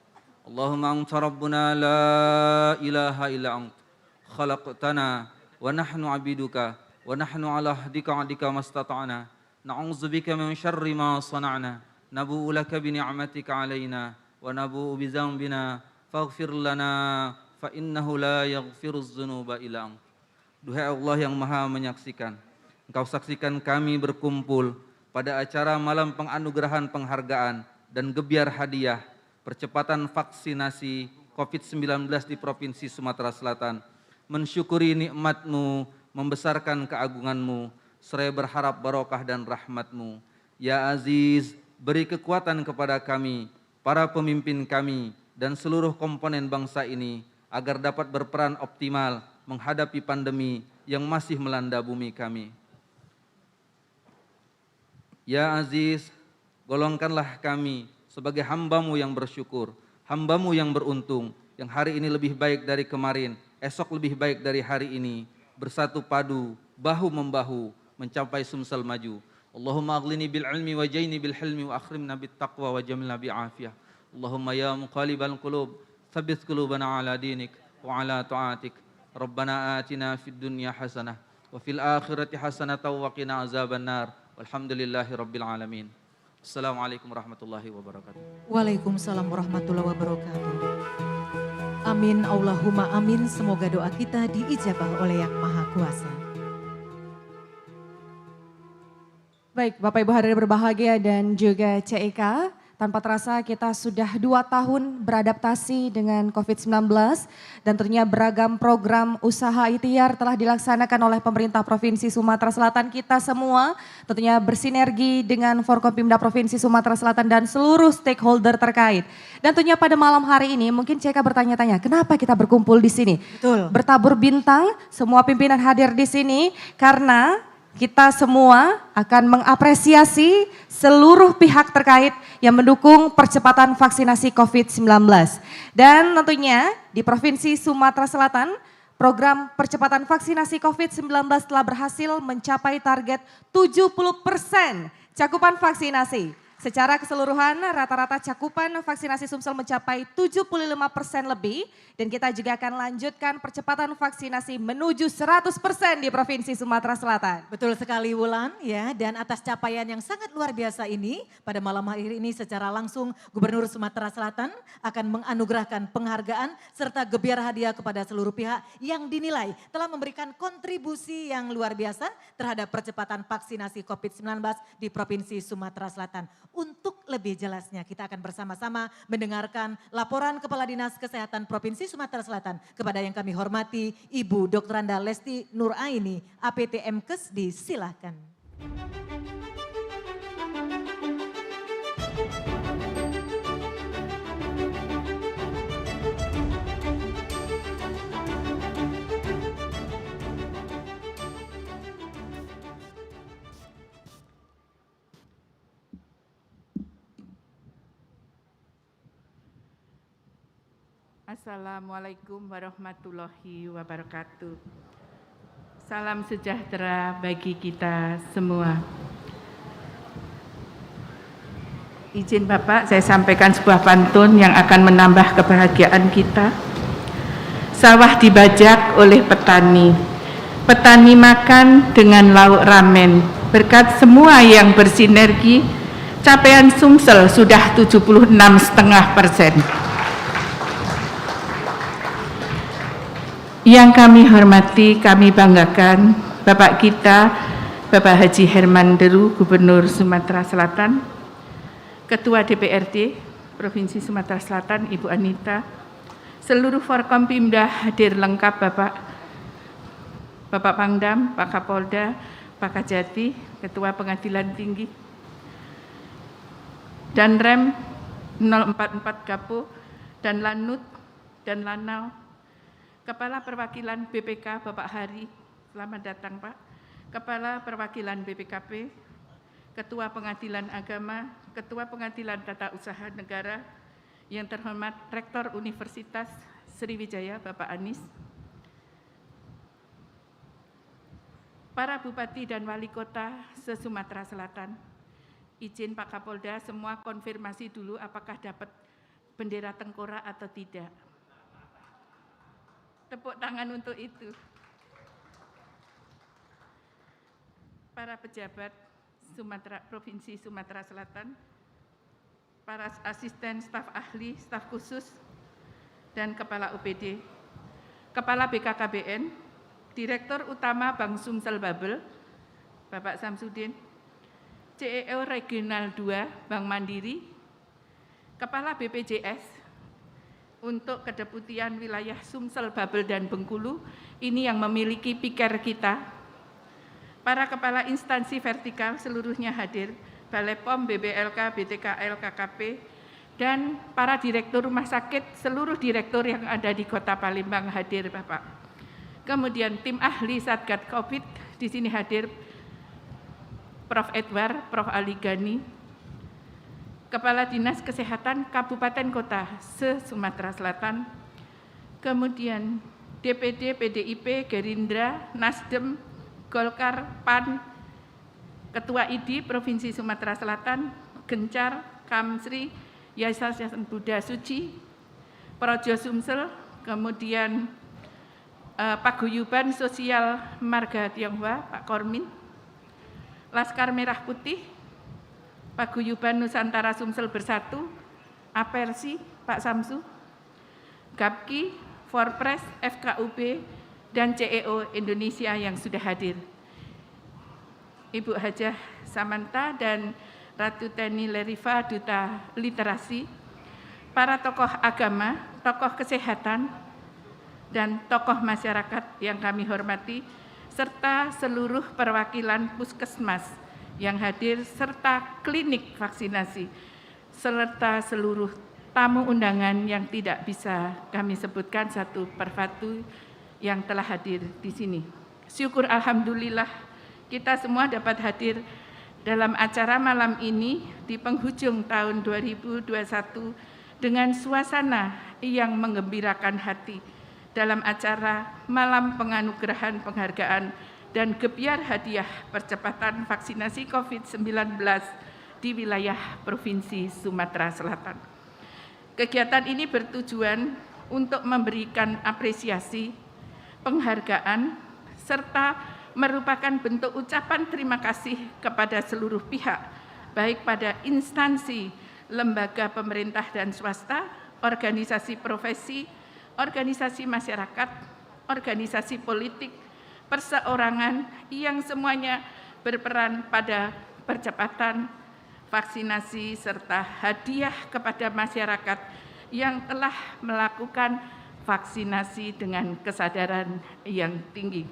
Allahumma anta Rabbuna la ilaha illa ant. Khalaqtana wa nahnu abiduka wa nahnu ala ahdika adika mastata'na. Na'udzubika min syarri ma sana'na. Nabu'u laka bi ni'matika alaina wa nabu'u bi dzambina faghfir lana fa innahu la yaghfiruz dzunuba illa ant. Duhai Allah yang Maha menyaksikan, Engkau saksikan kami berkumpul pada acara malam penganugerahan penghargaan dan gebiar hadiah percepatan vaksinasi COVID-19 di Provinsi Sumatera Selatan. Mensyukuri nikmat-Mu, membesarkan keagungan-Mu, seraya berharap barokah dan rahmat-Mu. Ya Aziz, beri kekuatan kepada kami, para pemimpin kami, dan seluruh komponen bangsa ini, agar dapat berperan optimal menghadapi pandemi yang masih melanda bumi kami. Ya Aziz, golongkanlah kami sebagai hamba-Mu yang bersyukur, hamba-Mu yang beruntung, yang hari ini lebih baik dari kemarin, esok lebih baik dari hari ini, bersatu padu, bahu-membahu, mencapai sumsel maju. Allahumma aghlini bil ilmi wa jaini bil hilmi wa akhrimna bit taqwa wa jamilna bi afiyah. Allahumma ya muqallibal qulub, tsabbit qulubana ala dinik wa ala ta'atik. Rabbana atina fid dunya hasanah wa fil akhirati hasanah wa qina azaban nar. Walhamdulillahi rabbil alamin. Assalamualaikum warahmatullahi wabarakatuh. Waalaikumsalam warahmatullahi wabarakatuh. Amin, Allahumma amin. Semoga doa kita diijabah oleh Yang Maha Kuasa. Baik, Bapak Ibu hadirin berbahagia dan juga CEK, tanpa terasa kita sudah 2 tahun beradaptasi dengan COVID-19 dan tentunya beragam program usaha ikhtiar telah dilaksanakan oleh pemerintah Provinsi Sumatera Selatan. Kita semua tentunya bersinergi dengan Forkompimda Provinsi Sumatera Selatan dan seluruh stakeholder terkait. Dan tentunya pada malam hari ini mungkin CEK bertanya-tanya, kenapa kita berkumpul di sini? Betul. Bertabur bintang, semua pimpinan hadir di sini karena kita semua akan mengapresiasi seluruh pihak terkait yang mendukung percepatan vaksinasi COVID-19. Dan tentunya di Provinsi Sumatera Selatan, program percepatan vaksinasi COVID-19 telah berhasil mencapai target 70% cakupan vaksinasi. Secara keseluruhan rata-rata cakupan vaksinasi Sumsel mencapai 75% lebih dan kita juga akan lanjutkan percepatan vaksinasi menuju 100% di Provinsi Sumatera Selatan. Betul sekali Wulan ya, dan atas capaian yang sangat luar biasa ini pada malam hari ini secara langsung Gubernur Sumatera Selatan akan menganugerahkan penghargaan serta gebiar hadiah kepada seluruh pihak yang dinilai telah memberikan kontribusi yang luar biasa terhadap percepatan vaksinasi COVID-19 di Provinsi Sumatera Selatan. Untuk lebih jelasnya kita akan bersama-sama mendengarkan laporan Kepala Dinas Kesehatan Provinsi Sumatera Selatan kepada yang kami hormati Ibu Dr. Anda Lesti Nuraini, APT MKes, disilahkan. Assalamualaikum warahmatullahi wabarakatuh. Salam sejahtera bagi kita semua. Izin Bapak, saya sampaikan sebuah pantun yang akan menambah kebahagiaan kita. Sawah dibajak oleh petani, petani makan dengan lauk ramen. Berkat semua yang bersinergi, capaian Sumsel sudah 76,5%. Yang kami hormati, kami banggakan Bapak kita, Bapak Haji Herman Deru, Gubernur Sumatera Selatan, Ketua DPRD Provinsi Sumatera Selatan, Ibu Anita, seluruh Forkompimda hadir lengkap Bapak Pangdam, Pak Kapolda, Pak Kajati, Ketua Pengadilan Tinggi, dan Rem 044 Gapo, dan Lanut, dan Lanau, Kepala Perwakilan BPK Bapak Hari, selamat datang Pak, Kepala Perwakilan BPKP, Ketua Pengadilan Agama, Ketua Pengadilan Tata Usaha Negara, yang terhormat Rektor Universitas Sriwijaya Bapak Anies, para Bupati dan Wali Kota se-Sumatera Selatan. Izin Pak Kapolda, semua konfirmasi dulu apakah dapat bendera tengkorak atau tidak. Tepuk tangan untuk itu. Para pejabat Provinsi Sumatera Selatan, para asisten, staf ahli, staf khusus, dan Kepala OPD, Kepala BKKBN, Direktur Utama Bank Sumsel Babel, Bapak Samsudin, CEO Regional 2 Bank Mandiri, Kepala BPJS, untuk kedeputian wilayah Sumsel, Babel, dan Bengkulu, ini yang memiliki piker kita. Para kepala instansi vertikal seluruhnya hadir, Balai POM, BBLK, BTKL, KKP, dan para direktur rumah sakit, seluruh direktur yang ada di Kota Palembang hadir, Bapak. Kemudian tim ahli Satgas COVID, di sini hadir Prof. Edward, Prof. Ali Gani, Kepala Dinas Kesehatan Kabupaten Kota se-Sumatera Selatan, kemudian DPD, PDIP, Gerindra, Nasdem, Golkar, PAN, Ketua ID Provinsi Sumatera Selatan, Gencar, Kamsri, Yayasan Buddha Suci, Projo Sumsel, kemudian Paguyuban Sosial Marga Tionghoa, Pak Kormin, Laskar Merah Putih, Paguyuban Nusantara Sumsel Bersatu, Apersi, Pak Samsu, Gapki, Forpres, FKUB, dan CEO Indonesia yang sudah hadir. Ibu Hajah Samanta dan Ratu Teni Leriva, Duta Literasi, para tokoh agama, tokoh kesehatan, dan tokoh masyarakat yang kami hormati, serta seluruh perwakilan puskesmas yang hadir, serta klinik vaksinasi, serta seluruh tamu undangan yang tidak bisa kami sebutkan satu persatu yang telah hadir di sini. Syukur alhamdulillah kita semua dapat hadir dalam acara malam ini di penghujung tahun 2021 dengan suasana yang menggembirakan hati dalam acara Malam Penganugerahan Penghargaan dan Gebiar Hadiah Percepatan Vaksinasi COVID-19 di wilayah Provinsi Sumatera Selatan. Kegiatan ini bertujuan untuk memberikan apresiasi, penghargaan, serta merupakan bentuk ucapan terima kasih kepada seluruh pihak, baik pada instansi, lembaga pemerintah dan swasta, organisasi profesi, organisasi masyarakat, organisasi politik, perseorangan yang semuanya berperan pada percepatan vaksinasi serta hadiah kepada masyarakat yang telah melakukan vaksinasi dengan kesadaran yang tinggi.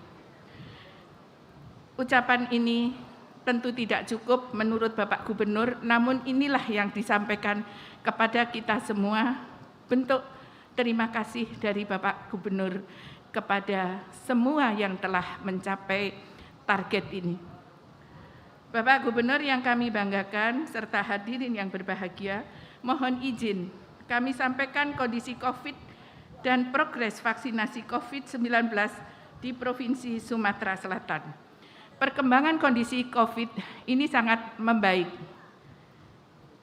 Ucapan ini tentu tidak cukup menurut Bapak Gubernur, namun inilah yang disampaikan kepada kita semua, bentuk terima kasih dari Bapak Gubernur kepada semua yang telah mencapai target ini. Bapak Gubernur yang kami banggakan serta hadirin yang berbahagia, mohon izin kami sampaikan kondisi COVID dan progres vaksinasi COVID-19 di Provinsi Sumatera Selatan. Perkembangan kondisi COVID ini sangat membaik.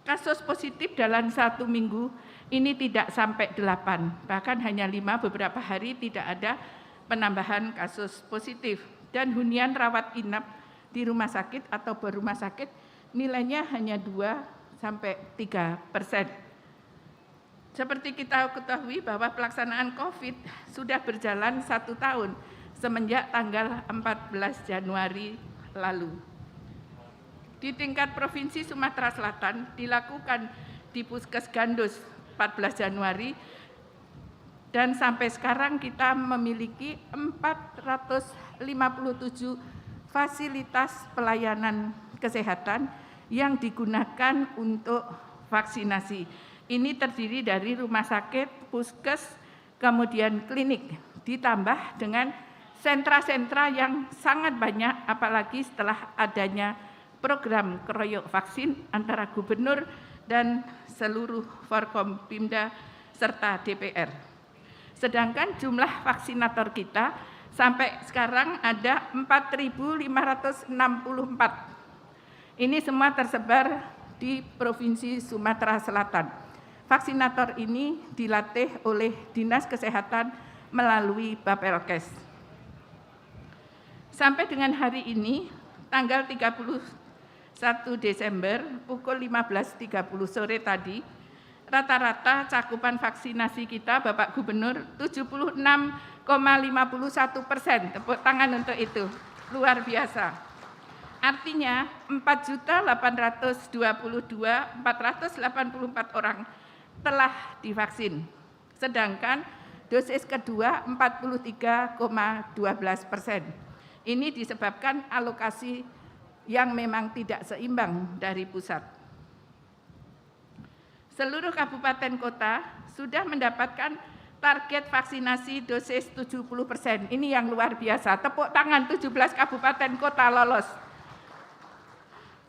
Kasus positif dalam 1 minggu ini tidak sampai 8, bahkan hanya 5, beberapa hari tidak ada penambahan kasus positif. dan hunian rawat inap di rumah sakit atau berumah sakit nilainya hanya 2-3%. Seperti kita ketahui bahwa pelaksanaan COVID sudah berjalan 1 tahun semenjak tanggal 14 Januari lalu. Di tingkat Provinsi Sumatera Selatan dilakukan di Puskes Gandus 14 Januari dan sampai sekarang kita memiliki 457 fasilitas pelayanan kesehatan yang digunakan untuk vaksinasi. Ini terdiri dari rumah sakit, puskes, kemudian klinik, ditambah dengan sentra-sentra yang sangat banyak, apalagi setelah adanya program keroyok vaksin antara gubernur dan seluruh Forkompimda serta DPR. Sedangkan jumlah vaksinator kita sampai sekarang ada 4.564. Ini semua tersebar di Provinsi Sumatera Selatan. Vaksinator ini dilatih oleh Dinas Kesehatan melalui Bapelkes. Sampai dengan hari ini, tanggal 31 Desember pukul 15.30 sore tadi, rata-rata cakupan vaksinasi kita Bapak Gubernur 76,51%. Tepuk tangan untuk itu, luar biasa. Artinya 4.822.484 orang telah divaksin. Sedangkan dosis kedua 43,12%. Ini disebabkan alokasi yang memang tidak seimbang dari pusat. Seluruh kabupaten kota sudah mendapatkan target vaksinasi dosis 70%. Ini yang luar biasa. Tepuk tangan, 17 kabupaten kota lolos.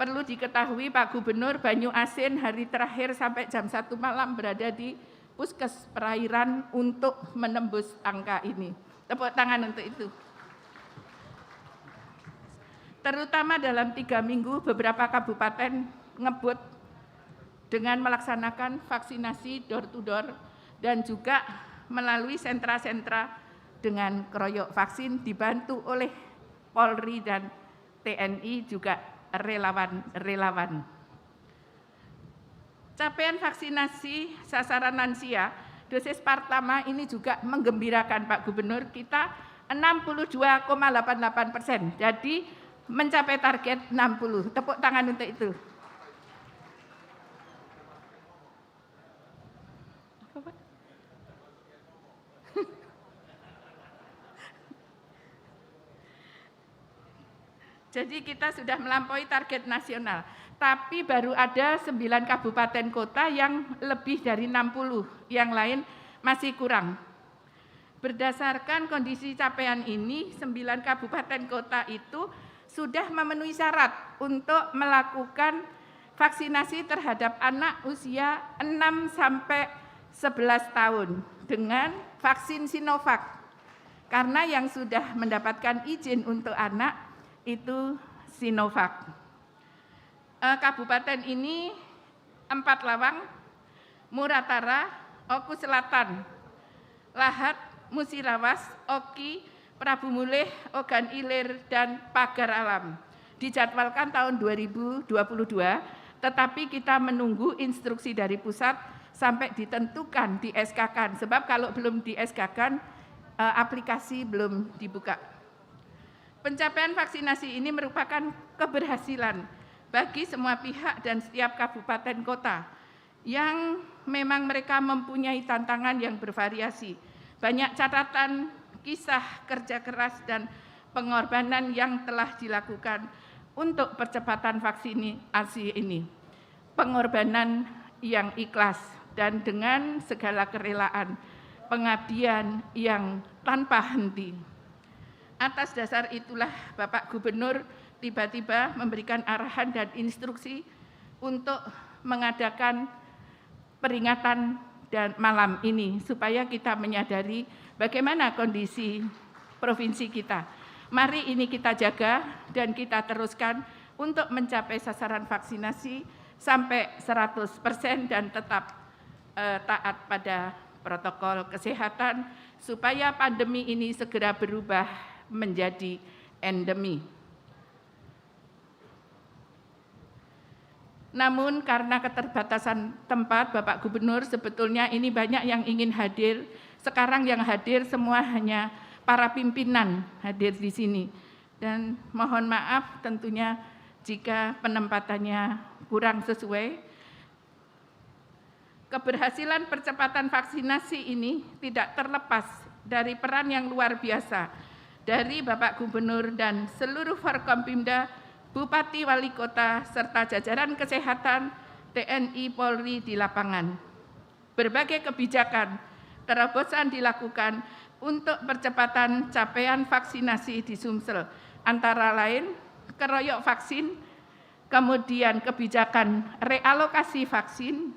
Perlu diketahui Pak Gubernur, Banyu Asin hari terakhir sampai jam 1 malam berada di Puskes Perairan untuk menembus angka ini. Tepuk tangan untuk itu. Terutama dalam 3 minggu beberapa kabupaten ngebut dengan melaksanakan vaksinasi door to door dan juga melalui sentra-sentra dengan keroyok vaksin dibantu oleh Polri dan TNI juga relawan-relawan. Capaian vaksinasi sasaran lansia dosis pertama ini juga menggembirakan Pak Gubernur, kita 62,88%. Jadi mencapai target 60. Tepuk tangan untuk itu. Jadi kita sudah melampaui target nasional, tapi baru ada 9 kabupaten kota yang lebih dari 60, yang lain masih kurang. Berdasarkan kondisi capaian ini, 9 kabupaten kota itu sudah memenuhi syarat untuk melakukan vaksinasi terhadap anak usia 6 sampai 11 tahun dengan vaksin Sinovac. Karena yang sudah mendapatkan izin untuk anak itu Sinovac. Kabupaten ini 4 Lawang, Muratara, Oku Selatan, Lahat, Musirawas, Oki, Prabu Mulih, Ogan Ilir, dan Pagar Alam. Dijadwalkan tahun 2022, tetapi kita menunggu instruksi dari pusat sampai ditentukan di SK-kan. Sebab kalau belum di SK-kan, aplikasi belum dibuka. Pencapaian vaksinasi ini merupakan keberhasilan bagi semua pihak dan setiap kabupaten kota yang memang mereka mempunyai tantangan yang bervariasi. Banyak catatan, kisah kerja keras dan pengorbanan yang telah dilakukan untuk percepatan vaksinasi ini. Pengorbanan yang ikhlas dan dengan segala kerelaan, pengabdian yang tanpa henti. Atas dasar itulah Bapak Gubernur tiba-tiba memberikan arahan dan instruksi untuk mengadakan peringatan dan malam ini supaya kita menyadari bagaimana kondisi provinsi kita. Mari ini kita jaga dan kita teruskan untuk mencapai sasaran vaksinasi sampai 100% dan tetap taat pada protokol kesehatan supaya pandemi ini segera berubah menjadi endemi. Namun karena keterbatasan tempat, Bapak Gubernur, sebetulnya ini banyak yang ingin hadir. Sekarang yang hadir semua hanya para pimpinan hadir di sini. Dan mohon maaf tentunya jika penempatannya kurang sesuai. Keberhasilan percepatan vaksinasi ini tidak terlepas dari peran yang luar biasa dari Bapak Gubernur dan seluruh Forkompimda, Bupati, Wali Kota, serta jajaran kesehatan, TNI, Polri di lapangan. Berbagai kebijakan terobosan dilakukan untuk percepatan capaian vaksinasi di Sumsel, antara lain keroyok vaksin, kemudian kebijakan realokasi vaksin,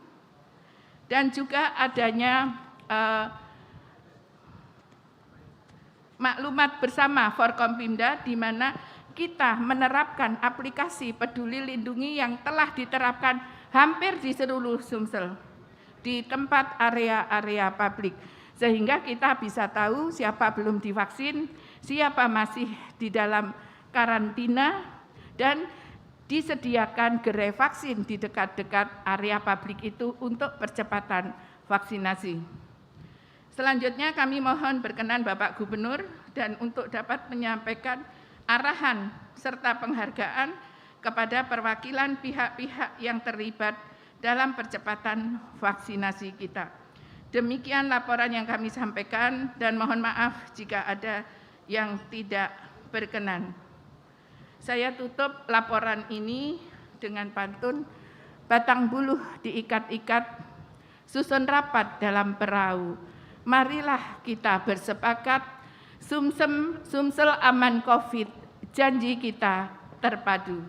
dan juga adanya maklumat bersama Forkompimda di mana kita menerapkan aplikasi Peduli Lindungi yang telah diterapkan hampir di seluruh Sumsel di tempat area-area publik, sehingga kita bisa tahu siapa belum divaksin, siapa masih di dalam karantina, dan disediakan gerai vaksin di dekat-dekat area publik itu untuk percepatan vaksinasi. Selanjutnya kami mohon berkenan Bapak Gubernur dan untuk dapat menyampaikan arahan serta penghargaan kepada perwakilan pihak-pihak yang terlibat dalam percepatan vaksinasi kita. Demikian laporan yang kami sampaikan dan mohon maaf jika ada yang tidak berkenan. Saya tutup laporan ini dengan pantun, batang buluh diikat-ikat, susun rapat dalam perahu. Marilah kita bersepakat, Sumsel aman COVID, janji kita terpadu.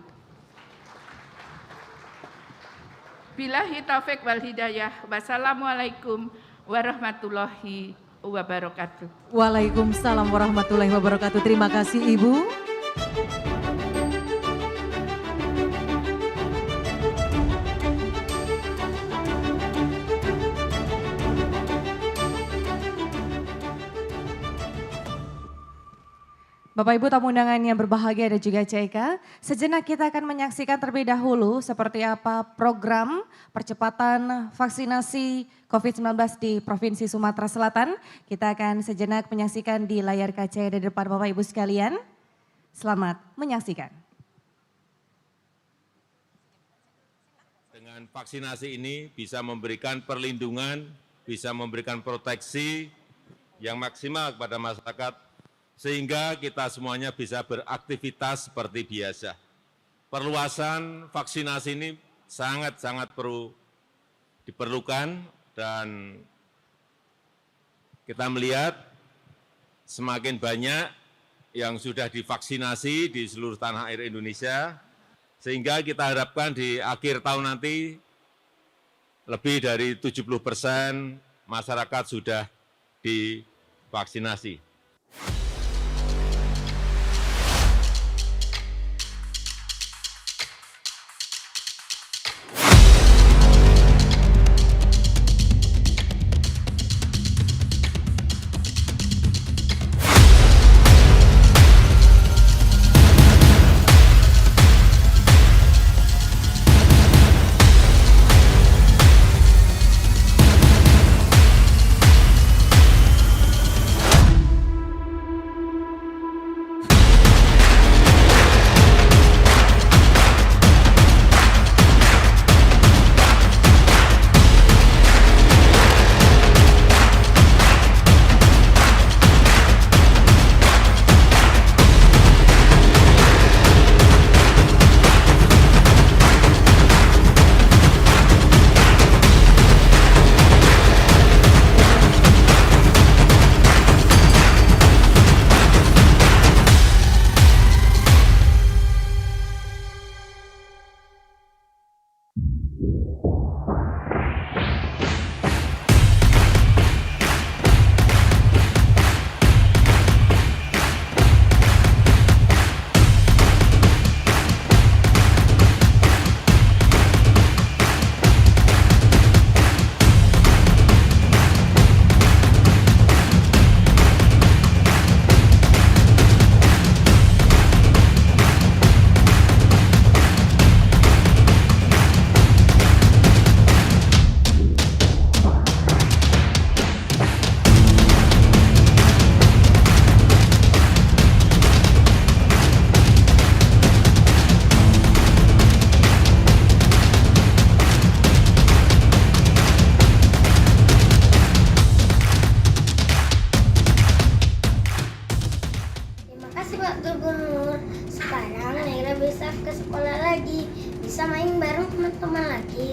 Billahi taufik wal hidayah. Wassalamualaikum warahmatullahi wabarakatuh. Waalaikumsalam warahmatullahi wabarakatuh. Terima kasih Ibu. Bapak Ibu tamu undangan yang berbahagia dan juga CK, sejenak kita akan menyaksikan terlebih dahulu seperti apa program percepatan vaksinasi COVID-19 di Provinsi Sumatera Selatan. Kita akan sejenak menyaksikan di layar kaca di depan Bapak Ibu sekalian. Selamat menyaksikan. Dengan vaksinasi ini bisa memberikan perlindungan, bisa memberikan proteksi yang maksimal kepada masyarakat, sehingga kita semuanya bisa beraktivitas seperti biasa. Perluasan vaksinasi ini sangat-sangat diperlukan dan kita melihat semakin banyak yang sudah divaksinasi di seluruh tanah air Indonesia, sehingga kita harapkan di akhir tahun nanti lebih dari 70% masyarakat sudah divaksinasi.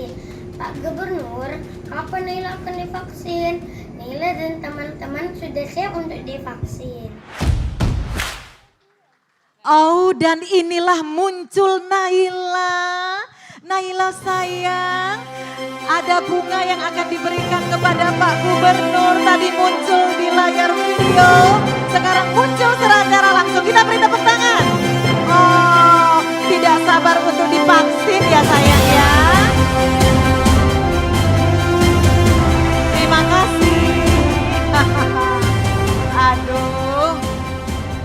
vaksin. Pak Gubernur, kapan Naila akan divaksin? Naila dan teman-teman sudah siap untuk divaksin. Oh, dan inilah muncul Naila. Naila sayang, ada bunga yang akan diberikan kepada Pak Gubernur. Tadi muncul di layar video, sekarang muncul secara langsung. Kita beri tepuk tangan. Oh, tidak sabar untuk divaksin ya sayang ya. Terima kasih. Aduh,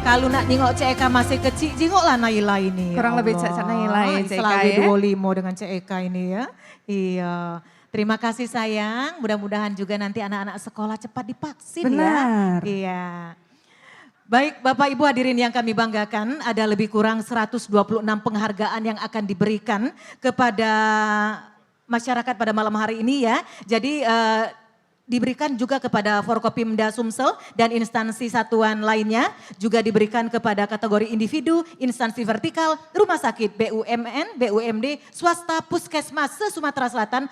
kalau nak nengok CEK masih kecil, jengoklah Naila ini. Kurang lebih Cak Naila ya CEK Selalu ya. 25 dengan CEK ini ya. Iya. Terima kasih sayang, mudah-mudahan juga nanti anak-anak sekolah cepat divaksin Benar. ya. Iya. Baik Bapak Ibu hadirin yang kami banggakan, ada lebih kurang 126 penghargaan yang akan diberikan kepada masyarakat pada malam hari ini ya. Jadi diberikan juga kepada Forkopimda Sumsel dan instansi satuan lainnya, juga diberikan kepada kategori individu, instansi vertikal, rumah sakit, BUMN, BUMD, swasta, puskesmas se-Sumatera Selatan,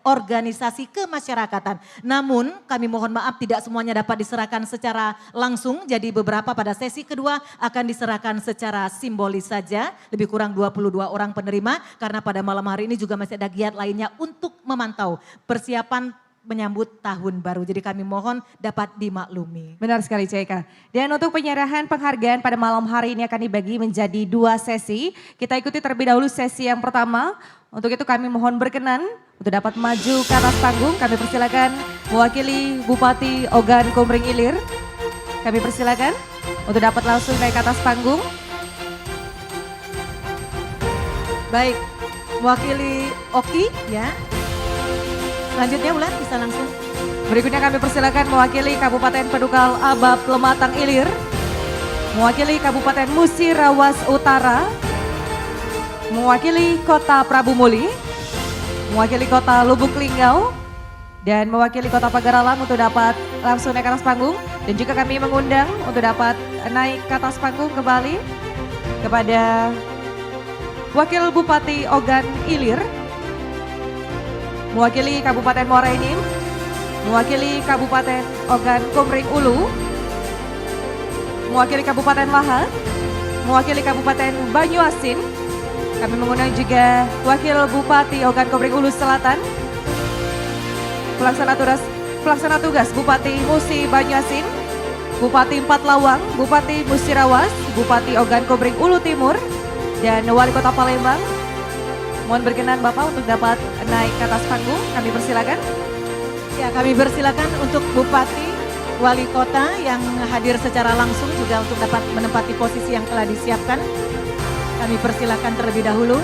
organisasi kemasyarakatan. Namun kami mohon maaf tidak semuanya dapat diserahkan secara langsung, jadi beberapa pada sesi kedua akan diserahkan secara simbolis saja, lebih kurang 22 orang penerima, karena pada malam hari ini juga masih ada giat lainnya untuk memantau persiapan menyambut tahun baru. Jadi kami mohon dapat dimaklumi. Benar sekali CEK. Dan untuk penyerahan penghargaan pada malam hari ini akan dibagi menjadi 2 sesi. Kita ikuti terlebih dahulu sesi yang pertama. Untuk itu kami mohon berkenan untuk dapat maju ke atas panggung. Kami persilakan mewakili Bupati Ogan Komering Ilir. Kami persilakan untuk dapat langsung naik ke atas panggung. Baik, mewakili Oki ya. Selanjutnya Ulan bisa langsung. Berikutnya kami persilakan mewakili Kabupaten Pedukal Abab Lematang Ilir. Mewakili Kabupaten Musirawas Utara. Mewakili Kota Prabu Muli. Mewakili Kota Lubuk Linggau. Dan mewakili Kota Pagaralam untuk dapat langsung naik ke atas panggung. Dan juga kami mengundang untuk dapat naik ke atas panggung kembali kepada Wakil Bupati Ogan Ilir. Mewakili Kabupaten Muara Enim, mewakili Kabupaten Ogan Komering Ulu, mewakili Kabupaten Lahat, mewakili Kabupaten Banyuasin. Kami mengundang juga Wakil Bupati Ogan Komering Ulu Selatan, pelaksana tugas Bupati Musi Banyuasin, Bupati Empat Lawang, Bupati Musirawas, Bupati Ogan Komering Ulu Timur, dan Wali Kota Palembang. Mohon berkenan Bapak untuk dapat naik ke atas panggung, kami persilakan. Ya, kami persilakan untuk Bupati, Wali Kota yang hadir secara langsung juga untuk dapat menempati posisi yang telah disiapkan. Kami persilakan terlebih dahulu.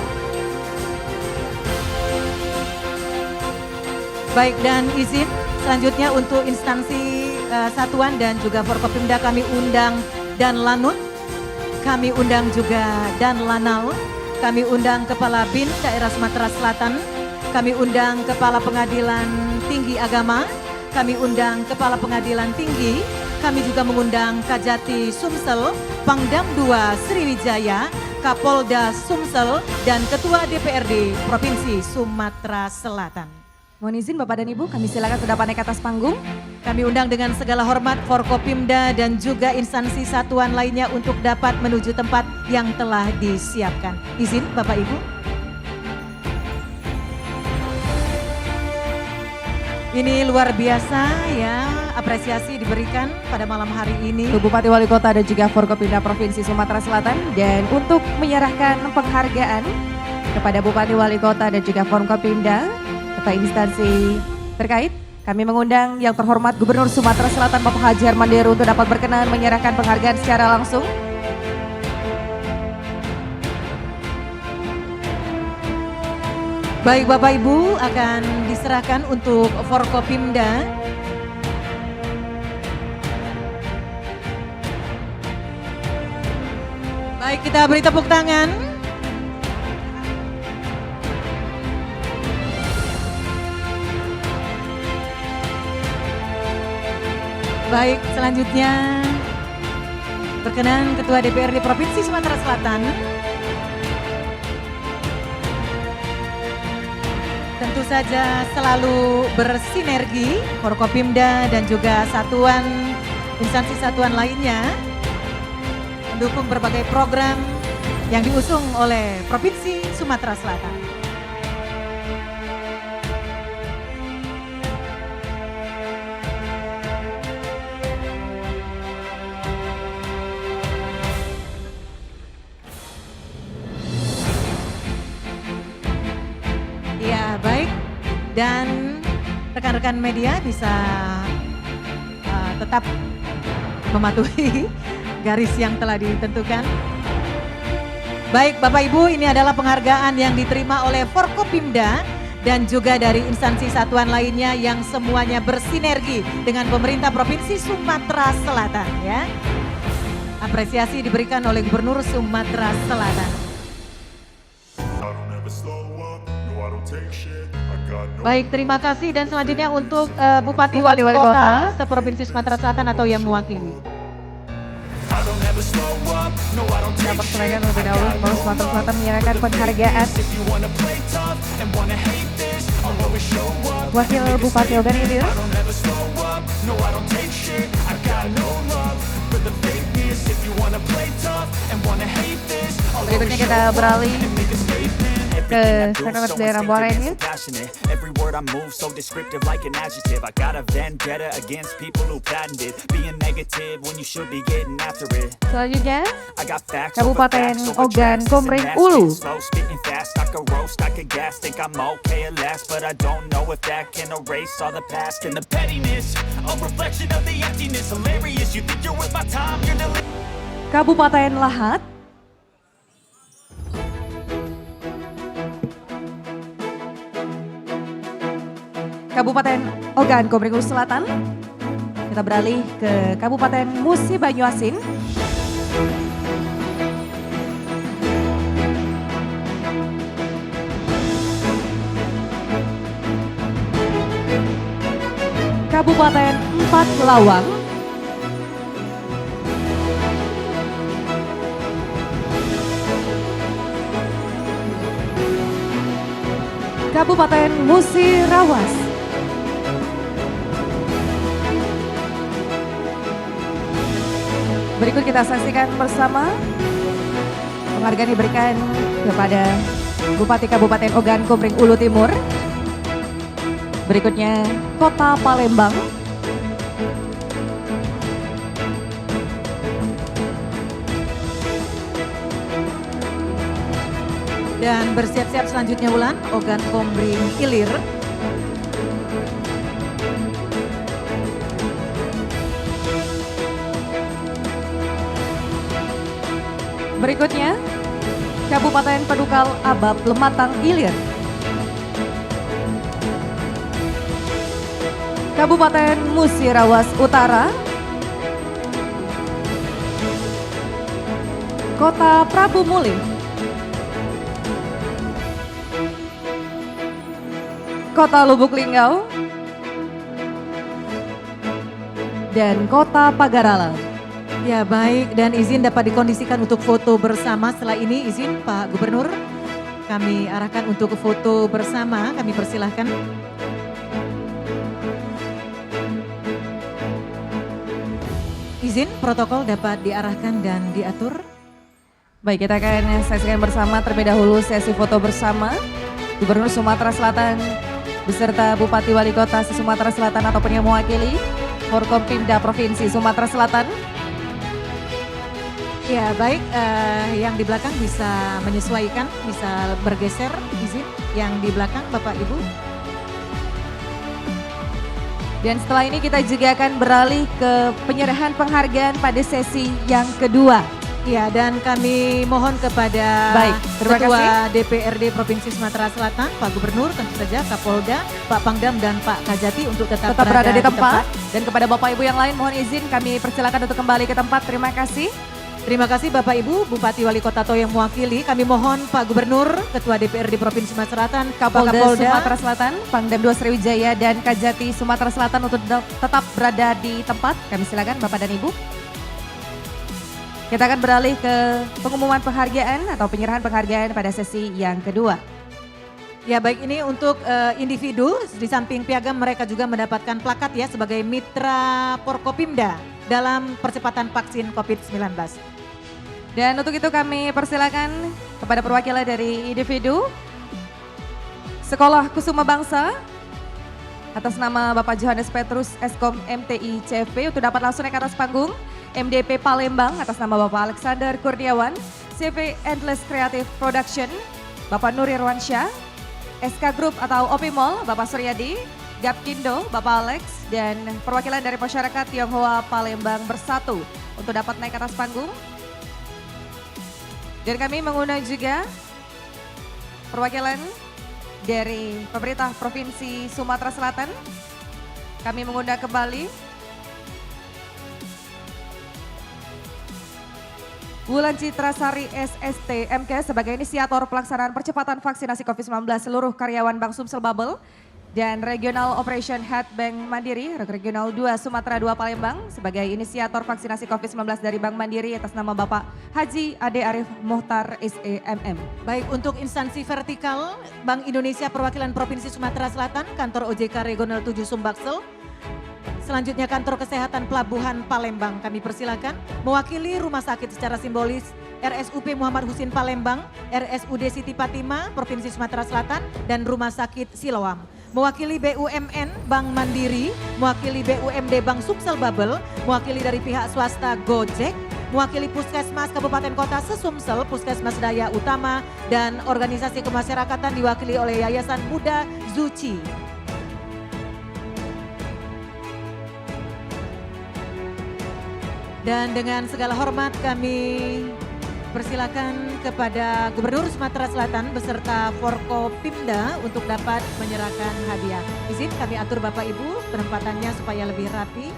Baik, dan izin selanjutnya untuk instansi satuan dan juga Forkopimda kami undang dan Lanut, kami undang juga dan Lanal. Kami undang Kepala BIN Daerah Sumatera Selatan, kami undang Kepala Pengadilan Tinggi Agama, kami undang Kepala Pengadilan Tinggi, kami juga mengundang Kajati Sumsel, Pangdam 2 Sriwijaya, Kapolda Sumsel, dan Ketua DPRD Provinsi Sumatera Selatan. Mohon izin Bapak dan Ibu, kami silakan untuk dapat naik ke atas panggung. Kami undang dengan segala hormat Forkopimda dan juga instansi satuan lainnya untuk dapat menuju tempat yang telah disiapkan. Izin Bapak Ibu. Ini luar biasa ya, apresiasi diberikan pada malam hari ini. Untuk Bupati Wali Kota dan juga Forkopimda Provinsi Sumatera Selatan. Dan untuk menyerahkan penghargaan kepada Bupati Wali Kota dan juga Forkopimda, serta instansi terkait, kami mengundang yang terhormat Gubernur Sumatera Selatan Bapak Haji Herman Deru untuk dapat berkenan menyerahkan penghargaan secara langsung. Baik Bapak Ibu, akan diserahkan untuk Forkopimda. Baik, kita beri tepuk tangan. Baik, selanjutnya berkenan Ketua DPRD Provinsi Sumatera Selatan. tentu saja selalu bersinergi Forkopimda dan juga satuan instansi satuan lainnya mendukung berbagai program yang diusung oleh Provinsi Sumatera Selatan. Ya, baik. Dan rekan-rekan media bisa tetap mematuhi garis yang telah ditentukan. Baik Bapak Ibu, ini adalah penghargaan yang diterima oleh Forkopimda dan juga dari instansi satuan lainnya yang semuanya bersinergi dengan pemerintah Provinsi Sumatera Selatan ya. Apresiasi diberikan oleh Gubernur Sumatera Selatan. Baik, terima kasih dan selanjutnya untuk Bupati Wali Kota seprovinsi Sumatera Selatan atau yang mewakili. Dapat serahkan terlebih dahulu Polres Sumatera Selatan menyerahkan penghargaan Wakil Bupati Ogan Ilir. Berikutnya kita beralih ke Sekretaris Daerah Muara Enim. Every word I move so descriptive like an adjective. I got a vendetta against people who patented being negative when you should be getting after it. Selanjutnya I got facts Kabupaten Ogan Komering Ulu. Slow spitting fast, I could roast, I could gas, think I'm okay at last, but I don't know if that can erase all the past and the pettiness. A reflection of the emptiness, hilarious. You think you're worth my time, you're Kabupaten Lahat. Kabupaten Ogan Komering Ulu Selatan. Kita beralih ke Kabupaten Musi Banyuasin. Kabupaten Empat Lawang. Kabupaten Musi Rawas. Berikut kita saksikan bersama penghargaan diberikan kepada Bupati Kabupaten Ogan Komering Ulu Timur. Berikutnya Kota Palembang. Dan bersiap-siap selanjutnya Wulan, Ogan Komering Ilir. Berikutnya, Kabupaten Pedukal Abab Lematang Ilir. Kabupaten Musi Rawas Utara. Kota Prabu Muli. Kota Lubuk Linggau. Dan Kota Pagarala. Ya baik, dan izin dapat dikondisikan untuk foto bersama. Setelah ini izin Pak Gubernur, kami arahkan untuk foto bersama, kami persilahkan. Izin protokol dapat diarahkan dan diatur. Baik, kita akan saksikan bersama terlebih dahulu sesi foto bersama Gubernur Sumatera Selatan beserta Bupati Wali Kota Sumatera Selatan ataupun yang mewakili Forkopimda Provinsi Sumatera Selatan. Ya baik, yang di belakang bisa menyesuaikan, bisa bergeser, izin yang di belakang Bapak Ibu. Dan setelah ini kita juga akan beralih ke penyerahan penghargaan pada sesi yang kedua. Ya, dan kami mohon kepada terima Ketua kasih. DPRD Provinsi Sumatera Selatan, Pak Gubernur, tentu saja Kapolda, Pak Pangdam dan Pak Kajati untuk tetap Berada di tempat. Dan kepada Bapak Ibu yang lain mohon izin kami persilakan untuk kembali ke tempat. Terima kasih. Terima kasih Bapak Ibu, Bupati Wali Kota atau yang mewakili. Kami mohon Pak Gubernur, Ketua DPRD Provinsi Sumatera Selatan, Kapolda Sumatera Selatan, Pangdam 2 Sriwijaya dan Kajati Sumatera Selatan untuk tetap berada di tempat. Kami silakan Bapak dan Ibu. Kita akan beralih ke pengumuman penghargaan atau penyerahan penghargaan pada sesi yang kedua. Ya baik, ini untuk individu, di samping piagam mereka juga mendapatkan plakat ya sebagai mitra Forkopimda dalam percepatan vaksin COVID-19. Dan untuk itu kami persilakan kepada perwakilan dari individu Sekolah Kusuma Bangsa atas nama Bapak Johannes Petrus Eskom MTI CFP untuk dapat langsung naik ke atas panggung. MDP Palembang atas nama Bapak Alexander Kurniawan, CV Endless Creative Production, Bapak Nur Irwansyah, SK Group atau OP Mall, Bapak Suryadi, Gapkindo, Bapak Alex, dan perwakilan dari masyarakat Tionghoa Palembang Bersatu untuk dapat naik ke atas panggung. Dan kami mengundang juga perwakilan dari pemerintah Provinsi Sumatera Selatan. Kami mengundang kembali Wulan Citra Sari SST MK sebagai inisiator pelaksanaan percepatan vaksinasi COVID-19 seluruh karyawan Bank Sumsel Bubble dan Regional Operation Head Bank Mandiri Regional 2 Sumatera 2 Palembang sebagai inisiator vaksinasi COVID-19 dari Bank Mandiri atas nama Bapak Haji Ade Arif Mohtar SEMM. Baik, untuk instansi vertikal Bank Indonesia perwakilan Provinsi Sumatera Selatan, Kantor OJK Regional 7 Sumbaksel. Selanjutnya Kantor Kesehatan Pelabuhan Palembang, kami persilakan mewakili rumah sakit secara simbolis RSUP Muhammad Husin Palembang, RSUD Siti Fatimah Provinsi Sumatera Selatan, dan Rumah Sakit Siloam. Mewakili BUMN Bank Mandiri, mewakili BUMD Bank Sumsel Bubble, mewakili dari pihak swasta Gojek, mewakili Puskesmas Kabupaten Kota Sesumsel, Puskesmas Daya Utama, dan organisasi kemasyarakatan diwakili oleh Yayasan Muda Zuci. Dan dengan segala hormat kami persilakan kepada Gubernur Sumatera Selatan beserta Forkopimda untuk dapat menyerahkan hadiah. Izin kami atur Bapak Ibu penempatannya supaya lebih rapi.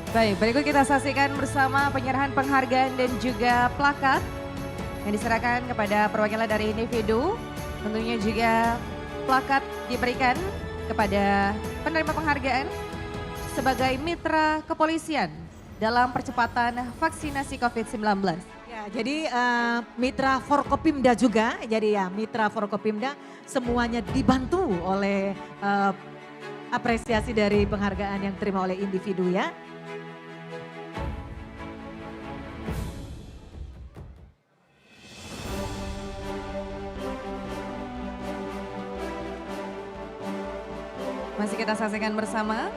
Baik, berikut kita saksikan bersama penyerahan penghargaan dan juga plakat yang diserahkan kepada perwakilan dari individu. Tentunya juga plakat diberikan kepada penerima penghargaan sebagai mitra kepolisian dalam percepatan vaksinasi COVID-19. Ya, jadi mitra Forkopimda juga, jadi ya mitra Forkopimda semuanya dibantu oleh apresiasi dari penghargaan yang diterima oleh individu ya. Masih kita saksikan bersama.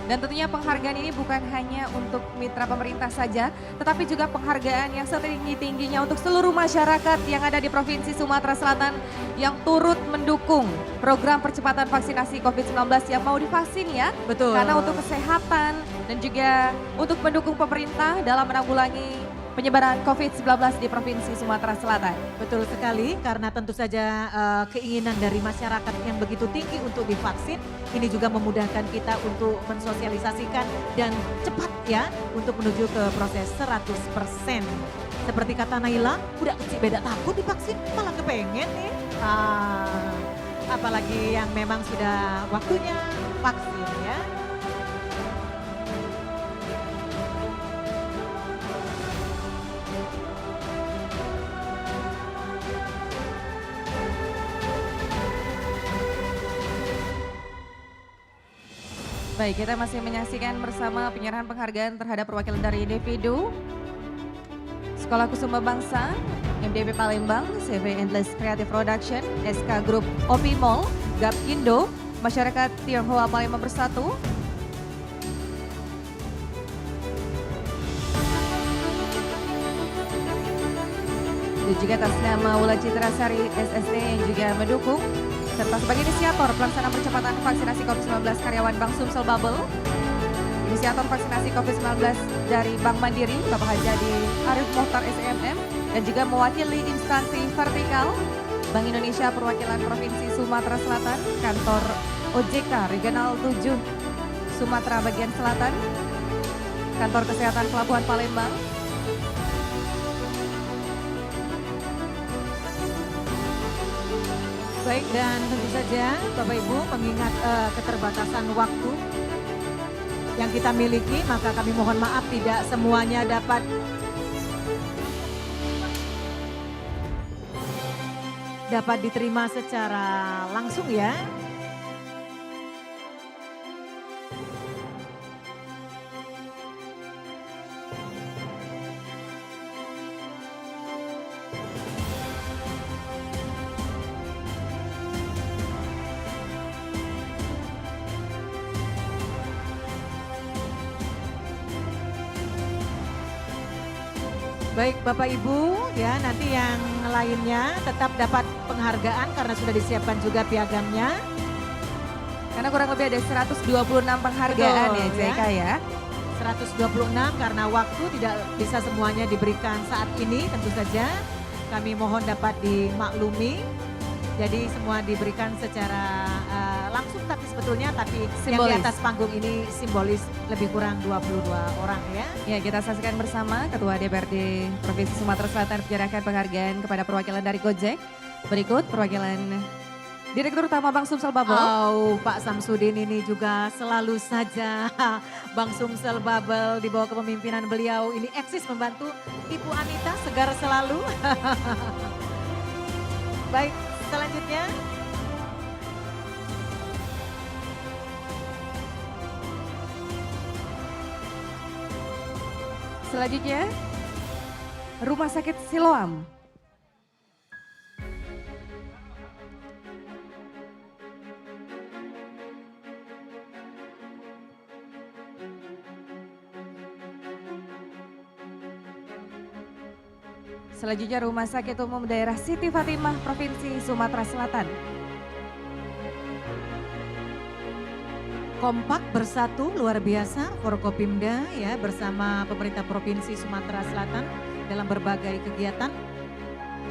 Dan tentunya penghargaan ini bukan hanya untuk mitra pemerintah saja, tetapi juga penghargaan yang setinggi-tingginya untuk seluruh masyarakat yang ada di Provinsi Sumatera Selatan yang turut mendukung program percepatan vaksinasi COVID-19 yang mau divaksin ya. Betul. Karena untuk kesehatan dan juga untuk mendukung pemerintah dalam menanggulangi penyebaran COVID-19 di Provinsi Sumatera Selatan. Betul sekali, karena tentu saja keinginan dari masyarakat yang begitu tinggi untuk divaksin, ini juga memudahkan kita untuk mensosialisasikan dan cepat ya untuk menuju ke proses 100%. Seperti kata Naila, udah kecil beda takut divaksin, malah kepengen nih. Apalagi yang memang sudah waktunya vaksin ya. Baik, kita masih menyaksikan bersama penyerahan penghargaan terhadap perwakilan dari individu. Sekolah Kusuma Bangsa, MDP Palembang, CV Endless Creative Production, SK Group OP Mall, Gapkindo, Masyarakat Tionghoa Palembang Bersatu. Dan juga atas nama Wulan Citra Sari SST yang juga mendukung serta sebagai inisiator pelaksanaan percepatan vaksinasi COVID-19 karyawan Bank Sumsel Bubble. Inisiator vaksinasi COVID-19 dari Bank Mandiri, Bapak Haji Ade Arif Mohtar SEMM, dan juga mewakili instansi vertikal Bank Indonesia perwakilan Provinsi Sumatera Selatan, Kantor OJK Regional 7 Sumatera bagian Selatan, Kantor Kesehatan Pelabuhan Palembang, Baik, dan tentu saja Bapak Ibu mengingat keterbatasan waktu, yang kita miliki, maka kami mohon maaf tidak semuanya dapat diterima secara langsung ya. Baik Bapak Ibu ya, nanti yang lainnya tetap dapat penghargaan karena sudah disiapkan juga piagamnya. Karena kurang lebih ada 126 penghargaan. Betul, ya JK ya. 126 karena waktu tidak bisa semuanya diberikan saat ini, tentu saja kami mohon dapat dimaklumi. Jadi semua diberikan secara langsung tapi sebetulnya yang Simbolis. di atas panggung ini simbolis lebih kurang 22 orang ya. Ya, kita saksikan bersama Ketua DPRD Provinsi Sumatera Selatan menyerahkan penghargaan kepada perwakilan dari Gojek. Berikut perwakilan Direktur Utama Bank Sumsel Bubble. Oh, Pak Samsudin ini juga selalu saja Bank Sumsel Bubble di bawah kepemimpinan beliau ini eksis membantu Ibu Anita segar selalu. Baik, selanjutnya. Selanjutnya Rumah Sakit Siloam. Selanjutnya Rumah Sakit Umum Daerah Siti Fatimah Provinsi Sumatera Selatan. Kompak bersatu luar biasa Forkopimda ya bersama pemerintah Provinsi Sumatera Selatan dalam berbagai kegiatan.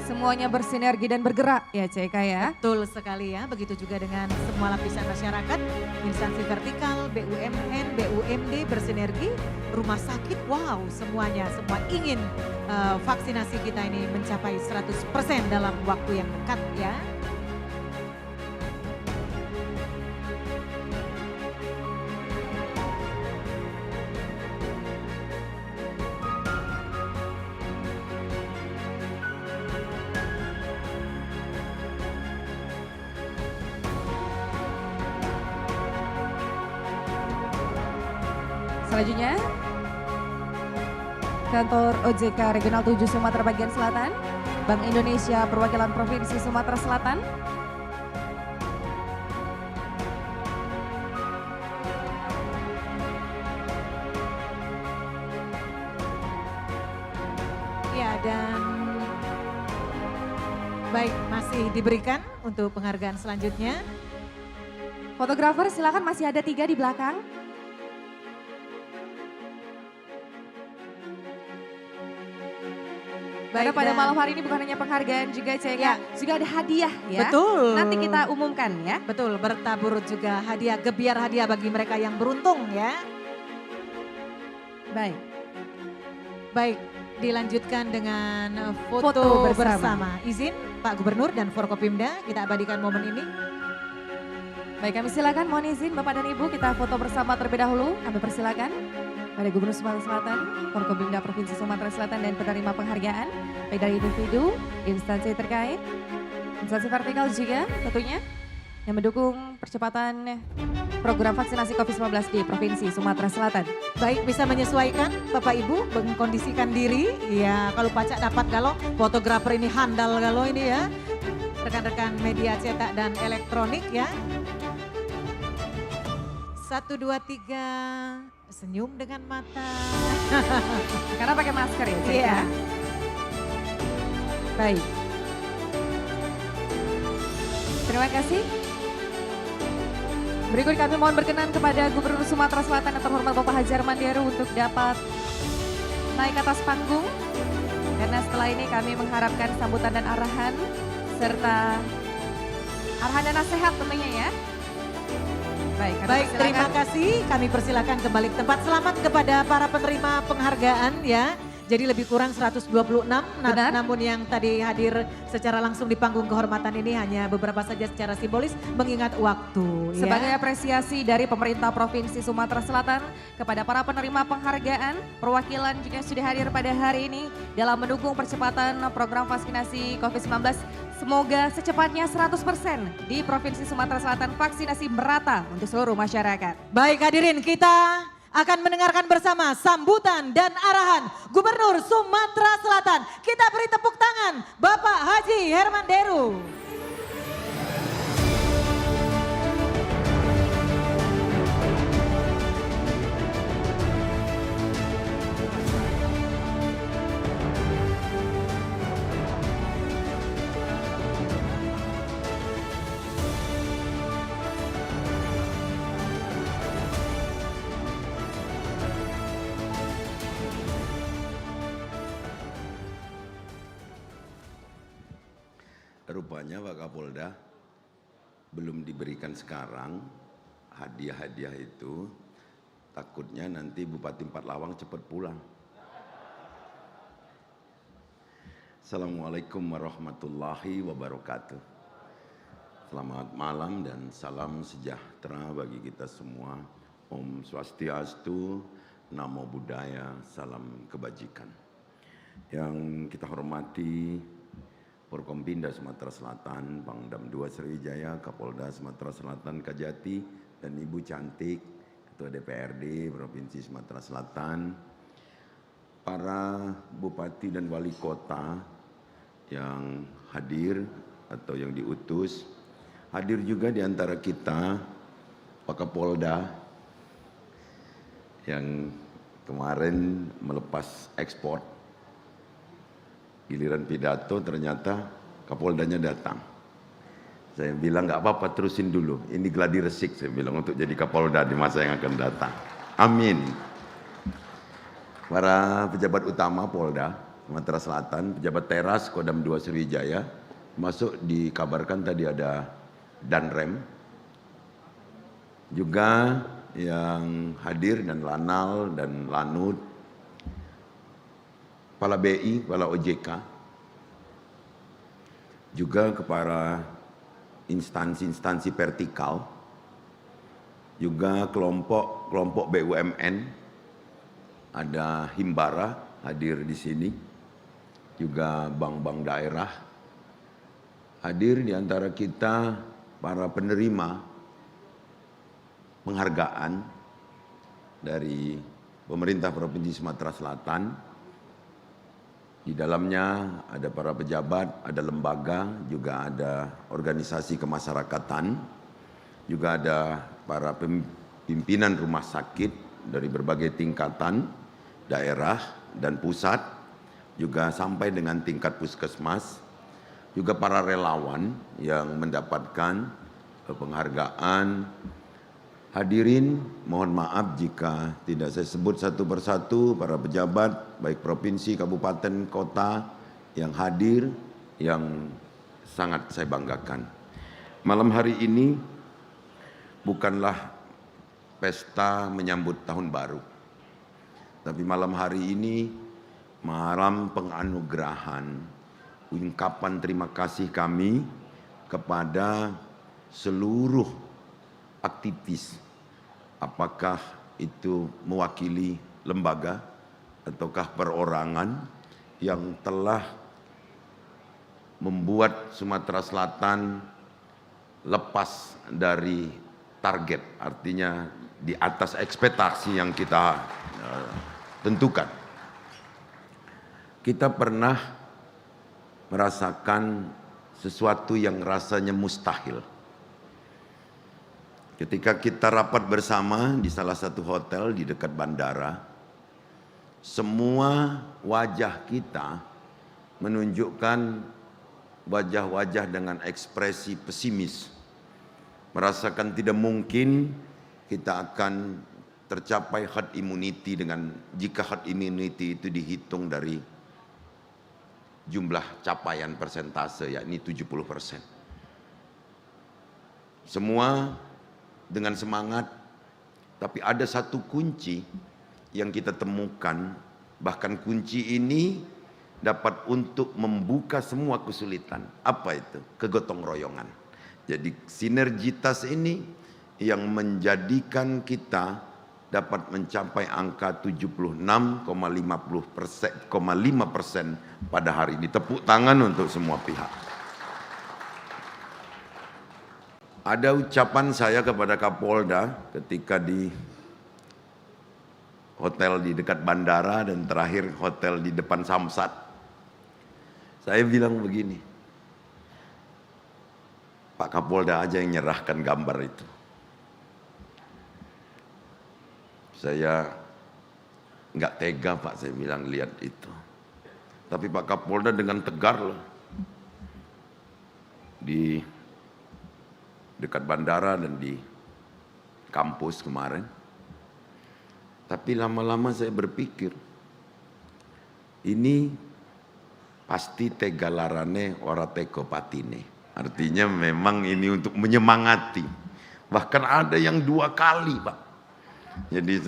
Semuanya bersinergi dan bergerak ya CK ya. Betul sekali ya, begitu juga dengan semua lapisan masyarakat, instansi vertikal, BUMN, BUMD bersinergi, rumah sakit, wow semuanya, semua ingin vaksinasi kita ini mencapai 100% dalam waktu yang dekat ya. Selanjutnya, Kantor OJK Regional 7 Sumatera Bagian Selatan, Bank Indonesia Perwakilan Provinsi Sumatera Selatan. Ya dan baik masih diberikan untuk penghargaan selanjutnya. Fotografer silakan, masih ada 3 di belakang. Karena pada dan- malam hari ini bukan hanya penghargaan juga CK, Ya. juga ada hadiah ya. Betul. Nanti kita umumkan ya. Betul, bertabur juga hadiah, gebiar hadiah bagi mereka yang beruntung ya. Baik. Baik, dilanjutkan dengan foto, Foto bersama. bersama. Izin Pak Gubernur dan Forkopimda, kita abadikan momen ini. Baik, kami silakan, mohon izin Bapak dan Ibu kita foto bersama terlebih dahulu. Kami persilakan pada Gubernur Sumatera Selatan, Forkopimda Provinsi Sumatera Selatan dan penerima penghargaan baik dari individu, instansi terkait, instansi vertikal juga tentunya yang mendukung percepatan program vaksinasi COVID-19 di Provinsi Sumatera Selatan. Baik, bisa menyesuaikan Bapak Ibu, mengkondisikan diri. Ya, kalau pacak dapat kalau fotografer ini handal kalau ini ya. Rekan-rekan media cetak dan elektronik ya. 1, 2, 3, senyum dengan mata. Karena pakai masker ya, CK? Iya. Baik. Terima kasih. Berikut kami mohon berkenan kepada Gubernur Sumatera Selatan yang terhormat Bapak Haji Armandi Heru untuk dapat naik ke atas panggung. Karena setelah ini kami mengharapkan sambutan dan arahan serta arahan dan nasihat tentunya ya. Baik, kami Baik, terima persilakan. kasih. Kami persilakan kembali ke tempat. Selamat kepada para penerima penghargaan ya. Jadi lebih kurang 126, Benar. namun yang tadi hadir secara langsung di panggung kehormatan ini hanya beberapa saja secara simbolis mengingat waktu. Sebagai Ya. apresiasi dari pemerintah Provinsi Sumatera Selatan kepada para penerima penghargaan, perwakilan juga sudah hadir pada hari ini dalam mendukung percepatan program vaksinasi COVID-19. Semoga secepatnya 100% di Provinsi Sumatera Selatan vaksinasi merata untuk seluruh masyarakat. Baik hadirin, kita akan mendengarkan bersama sambutan dan arahan Gubernur Sumatera Selatan. Kita beri tepuk tangan Bapak Haji Herman Deru. Rupanya Pak Kapolda belum diberikan sekarang hadiah-hadiah itu, takutnya nanti Bupati Empat Lawang cepat pulang. Assalamualaikum warahmatullahi wabarakatuh. Selamat malam dan salam sejahtera bagi kita semua. Om Swastiastu, Namo Buddhaya, salam kebajikan. Yang kita hormati Forkompinda Sumatera Selatan, Pangdam 2 Sriwijaya, Kapolda Sumatera Selatan Kajati, dan Ibu Cantik, Ketua DPRD Provinsi Sumatera Selatan, para bupati dan wali kota yang hadir atau yang diutus, hadir juga di antara kita Pak Kapolda yang kemarin melepas ekspor. Giliran pidato ternyata Kapoldanya datang. Saya bilang nggak apa-apa, terusin dulu. Ini gladi resik saya bilang untuk jadi Kapolda di masa yang akan datang. Amin. Para pejabat utama Polda Sumatera Selatan, pejabat teras Kodam 2 Sriwijaya, masuk dikabarkan tadi ada Danrem. Juga yang hadir dan Lanal dan Lanut, Kepala BI, Kepala OJK, juga kepada instansi-instansi vertikal, juga kelompok BUMN, ada Himbara hadir di sini, juga bank-bank daerah, hadir di antara kita para penerima penghargaan dari pemerintah Provinsi Sumatera Selatan. Di dalamnya ada para pejabat, ada lembaga, juga ada organisasi kemasyarakatan, juga ada para pimpinan rumah sakit dari berbagai tingkatan, daerah dan pusat, juga sampai dengan tingkat puskesmas, juga para relawan yang mendapatkan penghargaan. Hadirin, mohon maaf jika tidak saya sebut satu persatu para pejabat, baik provinsi, kabupaten, kota yang hadir, yang sangat saya banggakan. Malam hari ini bukanlah pesta menyambut tahun baru, tapi malam hari ini malam penganugerahan, ungkapan terima kasih kami kepada seluruh aktivis, apakah itu mewakili lembaga ataukah perorangan yang telah membuat Sumatera Selatan lepas dari target, artinya di atas ekspektasi yang kita tentukan. Kita pernah merasakan sesuatu yang rasanya mustahil. Ketika kita rapat bersama di salah satu hotel di dekat bandara, semua wajah kita menunjukkan wajah-wajah dengan ekspresi pesimis. Merasakan tidak mungkin kita akan tercapai herd immunity dengan jika herd immunity itu dihitung dari jumlah capaian persentase, yakni 70%. Semua dengan semangat, tapi ada satu kunci yang kita temukan Bahkan kunci ini dapat untuk membuka semua kesulitan. Apa itu? Kegotong royongan. Jadi sinergitas ini yang menjadikan kita dapat mencapai angka 76,5% pada hari ini. Tepuk tangan untuk semua pihak. Ada ucapan saya kepada Kapolda ketika di hotel di dekat bandara dan terakhir hotel di depan Samsat. Saya bilang begini, Pak Kapolda aja yang nyerahkan gambar itu. Saya nggak tega Pak, saya bilang lihat itu. Tapi Pak Kapolda dengan tegar loh. Di dekat bandara dan di kampus kemarin. Tapi lama-lama saya berpikir, ini pasti tegalarane ora teko patine. Artinya memang ini untuk menyemangati. Bahkan ada yang 2 kali Pak. Jadi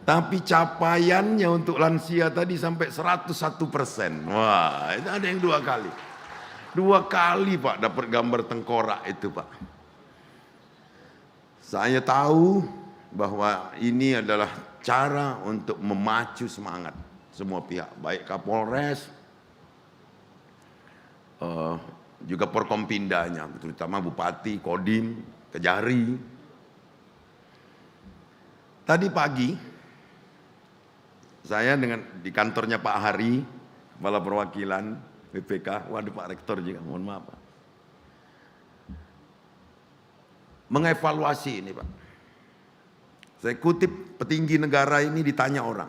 tapi capaiannya untuk lansia tadi sampai 101%. Wah, itu ada yang 2 kali. 2 kali Pak dapat gambar tengkorak itu Pak. Saya tahu bahwa ini adalah cara untuk memacu semangat semua pihak, baik Kapolres, juga Porkompindanya, terutama Bupati, Kodim, Kejari. Tadi pagi saya di kantornya Pak Hari, Kepala Perwakilan BPK, waduh Pak Rektor juga, mohon maaf Pak. Mengevaluasi ini Pak. Saya kutip petinggi negara ini ditanya orang,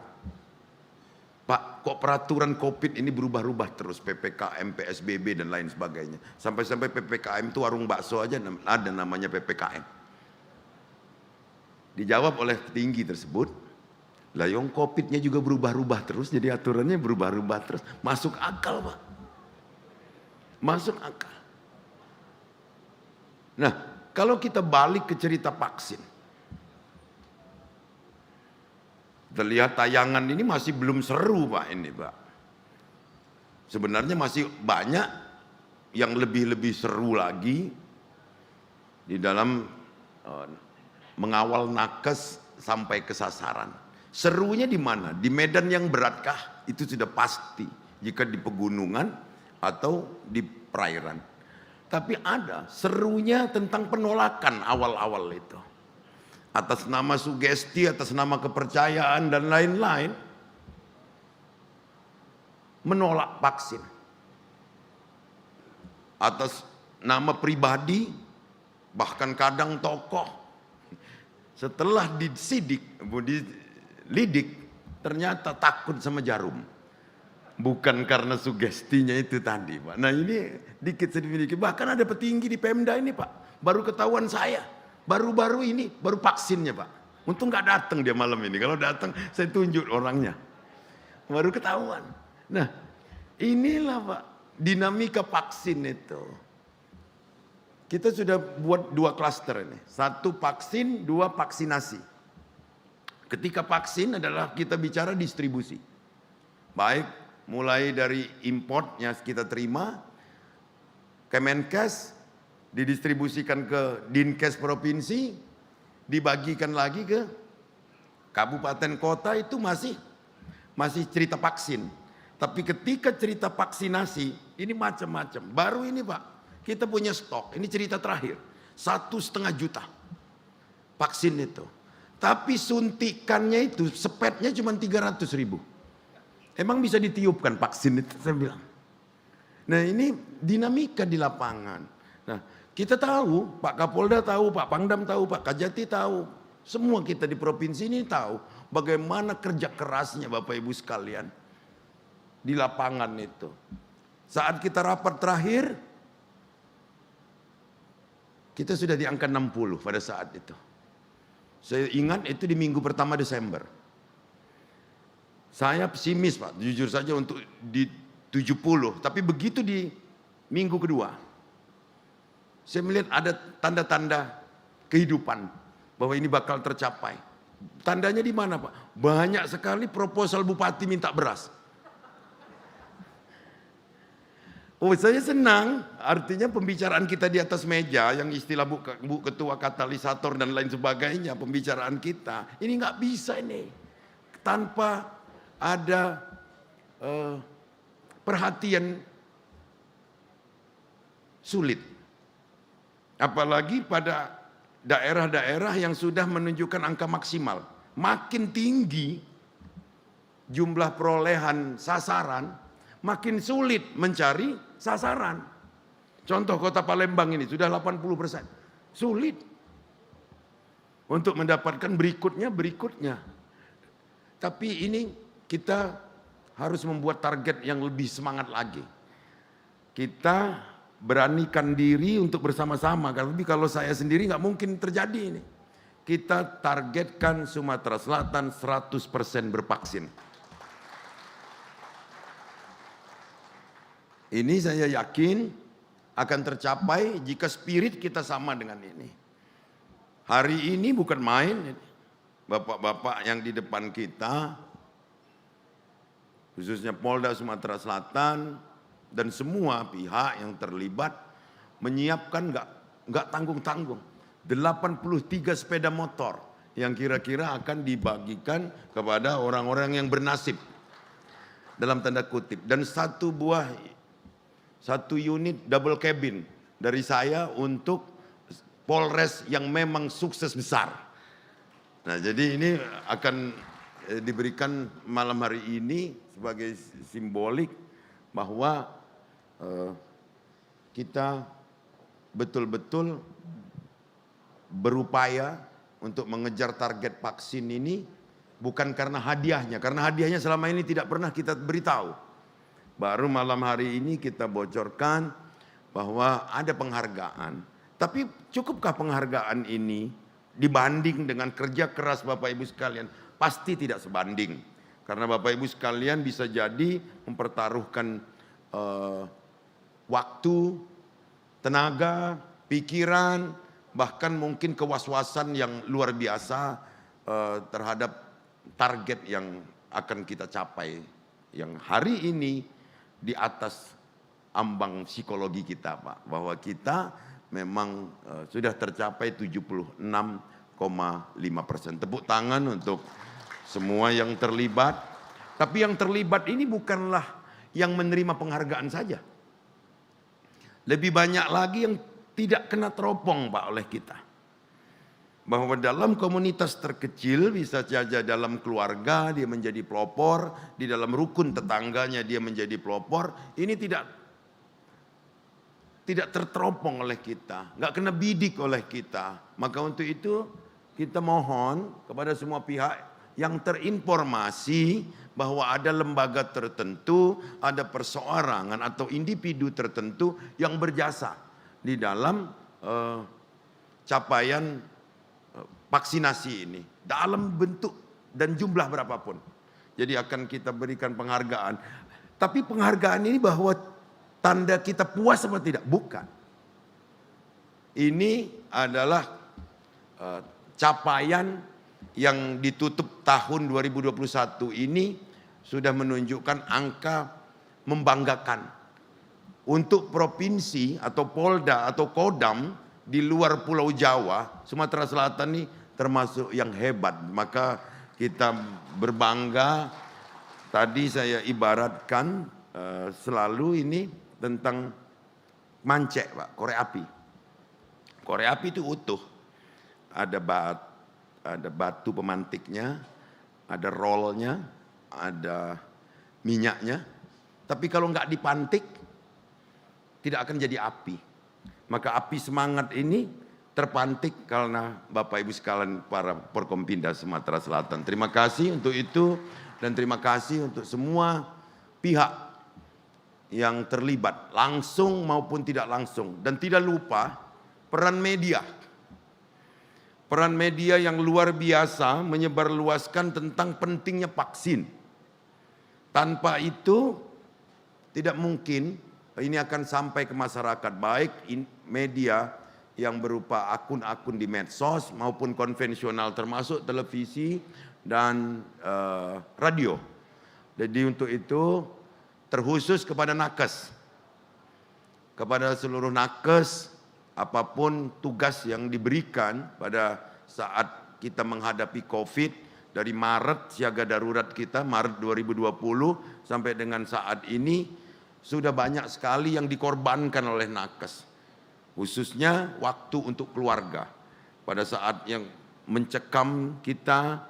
Pak, kok peraturan COVID ini berubah-ubah terus, PPKM, PSBB dan lain sebagainya. Sampai-sampai PPKM itu warung bakso aja ada namanya PPKM. Dijawab oleh petinggi tersebut, lah yang COVID-nya juga berubah-ubah terus, jadi aturannya berubah-ubah terus. Masuk akal Pak. Masuk akal. Nah, kalau kita balik ke cerita vaksin, terlihat tayangan ini masih belum seru Pak ini Pak. Sebenarnya masih banyak yang lebih seru lagi di dalam mengawal nakes sampai ke sasaran. Serunya di mana? Di medan yang beratkah? Itu sudah pasti. Jika di pegunungan atau di perairan. Tapi ada serunya tentang penolakan awal-awal itu. Atas nama sugesti, atas nama kepercayaan dan lain-lain. Menolak vaksin. Atas nama pribadi, bahkan kadang tokoh. Setelah dilidik, ternyata takut sama jarum. Bukan karena sugestinya itu tadi Pak. Nah ini dikit sedikit. Bahkan ada petinggi di Pemda ini Pak. Baru ketahuan saya. Baru-baru ini, baru vaksinnya Pak. Untung gak datang dia malam ini. Kalau datang saya tunjuk orangnya. Baru ketahuan. Nah inilah Pak dinamika vaksin itu. Kita sudah buat 2 klaster ini. 1 vaksin, 2 vaksinasi. Ketika vaksin adalah kita bicara distribusi. Baik mulai dari importnya kita terima, Kemenkes didistribusikan ke Dinkes provinsi, dibagikan lagi ke kabupaten kota, itu masih cerita vaksin. Tapi ketika cerita vaksinasi ini macam-macam. Baru ini Pak, kita punya stok. Ini cerita terakhir, 1,5 juta vaksin itu. Tapi suntikannya itu spetnya cuma 300.000. Emang bisa ditiupkan vaksin itu, saya bilang. Nah ini dinamika di lapangan. Nah kita tahu, Pak Kapolda tahu, Pak Pangdam tahu, Pak Kajati tahu. Semua kita di provinsi ini tahu bagaimana kerja kerasnya Bapak Ibu sekalian. Di lapangan itu. Saat kita rapat terakhir, kita sudah di angka 60 pada saat itu. Saya ingat itu di minggu pertama Desember. Saya pesimis Pak, jujur saja untuk di 70. Tapi begitu di minggu kedua, saya melihat ada tanda-tanda kehidupan bahwa ini bakal tercapai. Tandanya di mana Pak? Banyak sekali proposal bupati minta beras. Oh saya senang, artinya pembicaraan kita di atas meja yang istilah Bu Ketua katalisator dan lain sebagainya, pembicaraan kita. Ini nggak bisa ini, tanpa ada perhatian sulit. Apalagi pada daerah-daerah yang sudah menunjukkan angka maksimal. Makin tinggi jumlah perolehan sasaran, makin sulit mencari sasaran. Contoh kota Palembang ini sudah 80%. Sulit untuk mendapatkan berikutnya. Tapi ini kita harus membuat target yang lebih semangat lagi. Kita beranikan diri untuk bersama-sama. Tapi kalau saya sendiri nggak mungkin terjadi ini. Kita targetkan Sumatera Selatan 100% bervaksin. Ini saya yakin akan tercapai jika spirit kita sama dengan ini. Hari ini bukan main, bapak-bapak yang di depan kita, khususnya Polda Sumatera Selatan dan semua pihak yang terlibat menyiapkan nggak tanggung-tanggung 83 sepeda motor yang kira-kira akan dibagikan kepada orang-orang yang bernasib dalam tanda kutip, dan satu unit double cabin dari saya untuk Polres yang memang sukses besar. Nah, jadi ini akan diberikan malam hari ini sebagai simbolik bahwa kita betul-betul berupaya untuk mengejar target vaksin ini bukan karena hadiahnya selama ini tidak pernah kita beritahu. Baru malam hari ini kita bocorkan bahwa ada penghargaan. Tapi cukupkah penghargaan ini dibanding dengan kerja keras Bapak Ibu sekalian? Pasti tidak sebanding. Karena Bapak Ibu sekalian bisa jadi mempertaruhkan waktu, tenaga, pikiran, bahkan mungkin kewaswasan yang luar biasa terhadap target yang akan kita capai. Yang hari ini di atas ambang psikologi kita Pak. Bahwa kita memang sudah tercapai 76,5%. Tepuk tangan untuk semua yang terlibat. Tapi yang terlibat ini bukanlah yang menerima penghargaan saja. Lebih banyak lagi yang tidak kena teropong Pak oleh kita. Bahwa dalam komunitas terkecil bisa saja dalam keluarga dia menjadi pelopor, di dalam rukun tetangganya dia menjadi pelopor, ini tidak terteropong oleh kita, nggak kena bidik oleh kita. Maka untuk itu kita mohon kepada semua pihak yang terinformasi bahwa ada lembaga tertentu, ada perseorangan atau individu tertentu yang berjasa di dalam capaian vaksinasi ini dalam bentuk dan jumlah berapapun. Jadi akan kita berikan penghargaan. Tapi penghargaan ini bahwa tanda kita puas apa tidak? Bukan. Ini adalah capaian yang ditutup tahun 2021 ini sudah menunjukkan angka membanggakan. Untuk provinsi atau Polda atau Kodam di luar Pulau Jawa, Sumatera Selatan ini termasuk yang hebat. Maka kita berbangga. Tadi saya ibaratkan selalu ini tentang mancek Pak, korek api. Korek api itu utuh. Ada batu pemantiknya, ada rollnya, ada minyaknya. Tapi kalau nggak dipantik, tidak akan jadi api. Maka api semangat ini terpantik karena Bapak Ibu sekalian para Porkompinda Sumatera Selatan. Terima kasih untuk itu dan terima kasih untuk semua pihak yang terlibat langsung maupun tidak langsung. Dan tidak lupa peran media. Peran media yang luar biasa menyebarluaskan tentang pentingnya vaksin. Tanpa itu tidak mungkin ini akan sampai ke masyarakat, baik media yang berupa akun-akun di medsos maupun konvensional termasuk televisi dan radio. Jadi untuk itu terkhusus kepada nakes. Kepada seluruh nakes, apapun tugas yang diberikan pada saat kita menghadapi COVID, dari Maret siaga darurat kita, Maret 2020 sampai dengan saat ini, sudah banyak sekali yang dikorbankan oleh nakes. Khususnya waktu untuk keluarga. Pada saat yang mencekam kita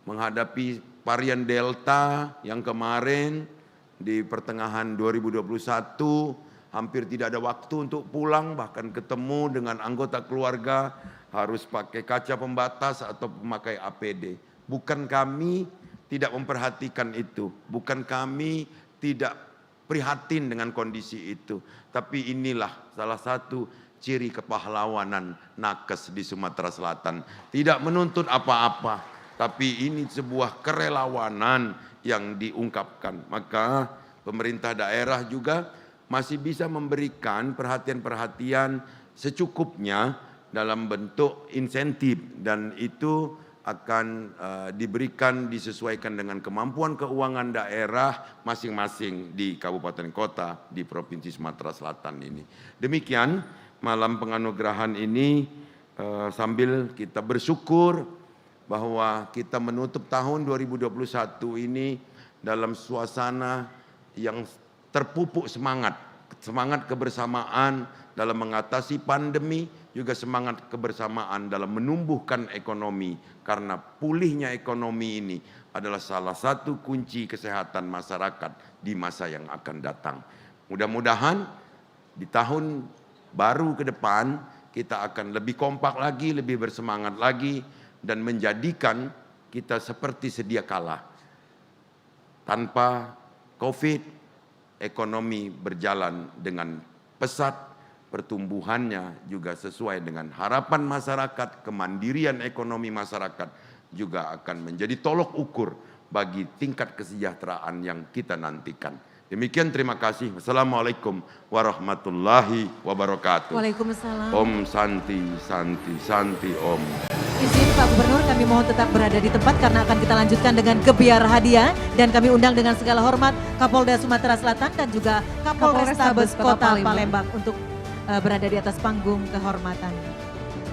menghadapi varian Delta yang kemarin di pertengahan 2021, hampir tidak ada waktu untuk pulang, bahkan ketemu dengan anggota keluarga harus pakai kaca pembatas atau memakai APD. Bukan kami tidak memperhatikan itu, bukan kami tidak prihatin dengan kondisi itu, tapi inilah salah satu ciri kepahlawanan nakes di Sumatera Selatan. Tidak menuntut apa-apa, tapi ini sebuah kerelawanan yang diungkapkan. Maka pemerintah daerah juga masih bisa memberikan perhatian-perhatian secukupnya dalam bentuk insentif, dan itu akan diberikan disesuaikan dengan kemampuan keuangan daerah masing-masing di kabupaten kota di Provinsi Sumatera Selatan ini. Demikian malam penganugerahan ini, sambil kita bersyukur bahwa kita menutup tahun 2021 ini dalam suasana yang terpupuk semangat kebersamaan dalam mengatasi pandemi, juga semangat kebersamaan dalam menumbuhkan ekonomi, karena pulihnya ekonomi ini adalah salah satu kunci kesehatan masyarakat di masa yang akan datang. Mudah-mudahan di tahun baru ke depan kita akan lebih kompak lagi, lebih bersemangat lagi, dan menjadikan kita seperti sedia kala. Tanpa COVID, ekonomi berjalan dengan pesat, pertumbuhannya juga sesuai dengan harapan masyarakat, kemandirian ekonomi masyarakat juga akan menjadi tolok ukur bagi tingkat kesejahteraan yang kita nantikan. Demikian, terima kasih. Wassalamualaikum warahmatullahi wabarakatuh. Waalaikumsalam. Om Santi, Santi, Santi Om. Izin Pak Gubernur, kami mohon tetap berada di tempat karena akan kita lanjutkan dengan gebiar hadiah, dan kami undang dengan segala hormat Kapolda Sumatera Selatan dan juga Kapolrestabes Kota Palembang untuk berada di atas panggung kehormatan.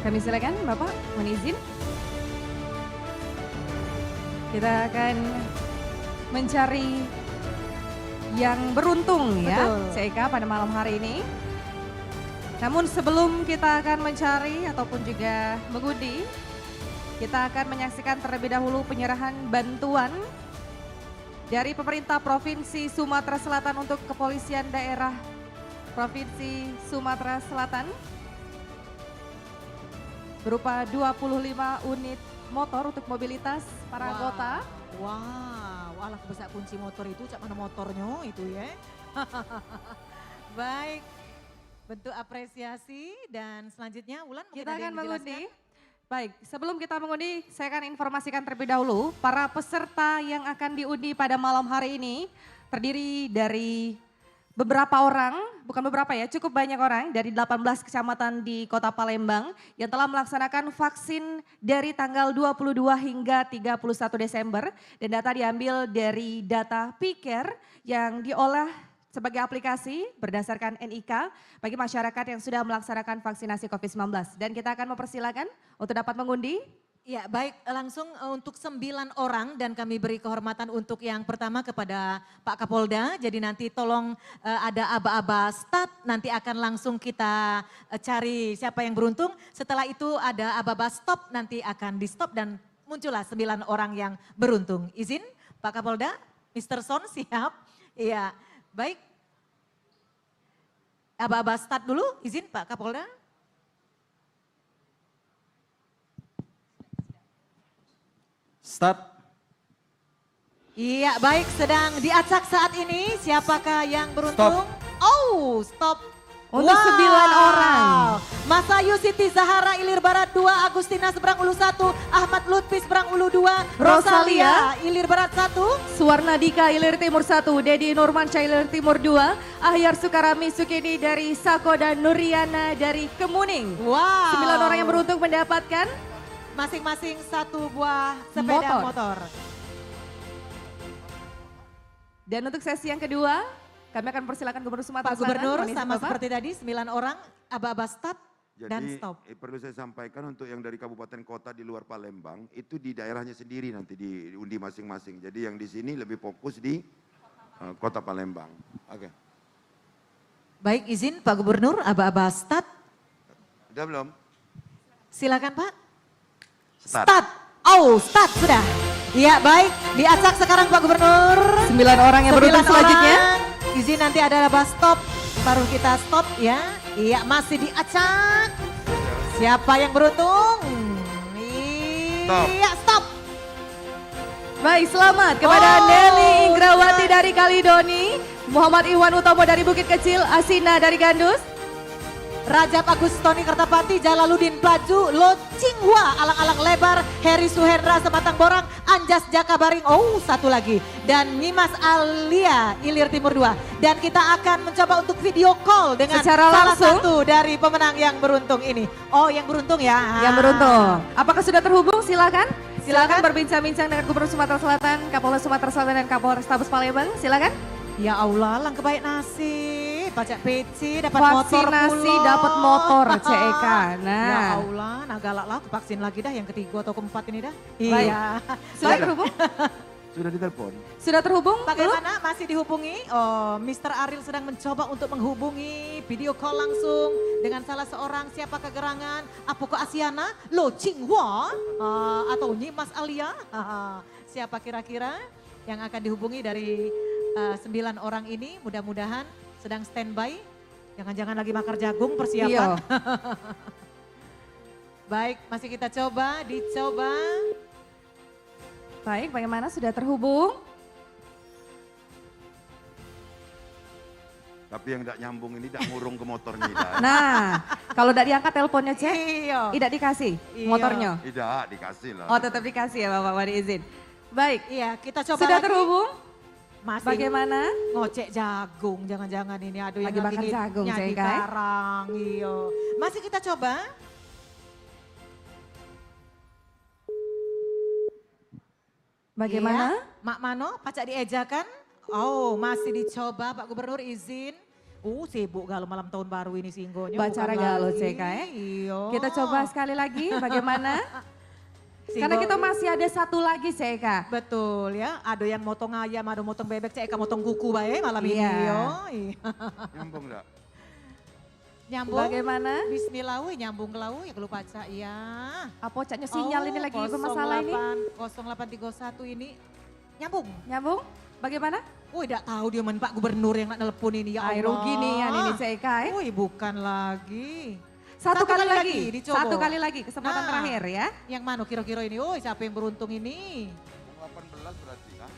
Kami silakan Bapak, mohon izin. Kita akan mencari yang beruntung ya, CK pada malam hari ini. Namun sebelum kita akan mencari ataupun juga mengundi, kita akan menyaksikan terlebih dahulu penyerahan bantuan dari pemerintah Provinsi Sumatera Selatan untuk Kepolisian Daerah Provinsi Sumatera Selatan berupa 25 unit motor untuk mobilitas para anggota. Wow, alah besar kunci motor itu, cak mana motornya itu ya. Baik, bentuk apresiasi, dan selanjutnya Wulan kita akan mengundi. Baik, sebelum kita mengundi, saya akan informasikan terlebih dahulu para peserta yang akan diundi pada malam hari ini terdiri dari beberapa orang, bukan beberapa ya, cukup banyak orang dari 18 kecamatan di Kota Palembang yang telah melaksanakan vaksin dari tanggal 22 hingga 31 Desember. Dan data diambil dari data Piker yang diolah sebagai aplikasi berdasarkan NIK bagi masyarakat yang sudah melaksanakan vaksinasi COVID-19. Dan kita akan mempersilakan untuk dapat mengundi. Ya baik, langsung untuk 9 orang, dan kami beri kehormatan untuk yang pertama kepada Pak Kapolda. Jadi nanti tolong ada aba-aba start, nanti akan langsung kita cari siapa yang beruntung. Setelah itu ada aba-aba stop, nanti akan di stop dan muncullah 9 orang yang beruntung. Izin Pak Kapolda, Mr. Son siap? Iya, baik. Aba-aba start dulu, izin Pak Kapolda. Start. Iya baik, sedang diacak saat ini. Siapakah yang beruntung? Stop. Oh stop. Untuk 9 orang. Masayu Siti Zahara Ilir Barat 2, Agustina Seberang Ulu 1, Ahmad Lutfi Seberang Ulu 2, Rosalia Ilir Barat 1, Suwarna Dika Ilir Timur 1, Dedi Nurmansyah Ilir Timur 2, Ahyar Sukarami Sukini dari Sako dan Nuriana dari Kemuning. Wow. 9 orang yang beruntung mendapatkan masing-masing satu buah sepeda motor. Dan untuk sesi yang kedua, kami akan persilakan Gubernur Sumatera Pak Gubernur Selatan, sama seperti tadi 9 orang aba-aba start dan Jadi stop. perlu saya sampaikan untuk yang dari kabupaten kota di luar Palembang itu di daerahnya sendiri nanti diundi masing-masing. Jadi yang di sini lebih fokus di kota Palembang. Oke. Baik, izin Pak Gubernur aba-aba start. Udah belum? Silakan Pak. Start. Oh, start sudah. Iya, baik. Diacak sekarang Pak Gubernur. 9 orang yang beruntung 9 selanjutnya. orang. Izin nanti ada bus stop, baru kita stop ya. Iya, masih diacak. Siapa yang beruntung? Iya, stop. Baik, selamat kepada Nelly Ingrawati dari Kalidoni, Muhammad Iwan Utomo dari Bukit Kecil, Asina dari Gandus, Rajab Agus Tony Kertapati, Jalaluddin Plaju, Lo Cinghua, Alang-Alang Lebar, Heri Suhendra Sematang Borang, Anjas Jakabaring, oh satu lagi. Dan Nimas Alia, Ilir Timur 2. Dan kita akan mencoba untuk video call dengan secara salah langsung satu dari pemenang yang beruntung ini. Oh yang beruntung ya. yang beruntung. Apakah sudah terhubung? Silakan. Silakan berbincang-bincang dengan Gubernur Sumatera Selatan, Kapolres Sumatera Selatan dan Kapolres Tabes Palembang. Silakan. Ya Allah, langkah baik nasib. Pajak PC dapat motor Vaksinasi pula. dapat motor CEK. Nah. Ya Allah, nah galak lah aku vaksin lagi dah yang ketiga atau keempat ini dah. Baik. Iya. Sudah terhubung? Sudah ditelepon. Sudah terhubung? Bagaimana? Masih dihubungi? Oh, Mr. Ariel sedang mencoba untuk menghubungi video call langsung dengan salah seorang siapa kegerangan, Apoko Asiana, Lo Cinghua, atau Nyimas Alia. Siapa kira-kira yang akan dihubungi dari 9 orang ini? Mudah-mudahan sedang standby. Jangan-jangan lagi bakar jagung persiapan. Iya. Baik, masih kita coba, dicoba. Baik, bagaimana sudah terhubung? Tapi yang tidak nyambung ini tidak ngurung ke motornya. Nah, kalau tidak diangkat teleponnya cek, Iya. tidak dikasih Iya. motornya. Tidak, dikasih lah. Oh tetap dikasih ya Bapak, mohon izin. Baik, Iya, kita coba sudah lagi. terhubung? Masih Bagaimana? ngocek jagung, jangan-jangan ini aduh yang Lagi bakar jagung, nyadi Cek, Kai. karang, iya. Masih kita coba. Bagaimana? Iya. Mak Mano, pacak diejakan? Oh, masih dicoba Pak Gubernur izin. Sibuk galau malam tahun baru ini singgonya. Bacara galau Cek, Kai. Iya. Kita coba sekali lagi bagaimana? Karena kita masih ada satu lagi CK. Betul ya, ada yang motong ayam, ada motong bebek, cek motong kuku bae malam ini. Iya. Yo. Nyambung enggak? Nyambung. Bagaimana? Bismillah, nyambung ke lau ya kalau paca ya. Apa caknya sinyal ini lagi bermasalah ini? 0831 ini nyambung. Nyambung? Bagaimana? Tidak tahu dia Pak Gubernur yang nak nelpon ini ya Allah. Ay, rugi nih ya ini CK. Bukan lagi. Satu kali lagi, dicoba. Satu kali lagi, kesempatan Nah. terakhir ya. Yang mana kira-kira ini? Siapa yang beruntung ini? 18 berarti kan?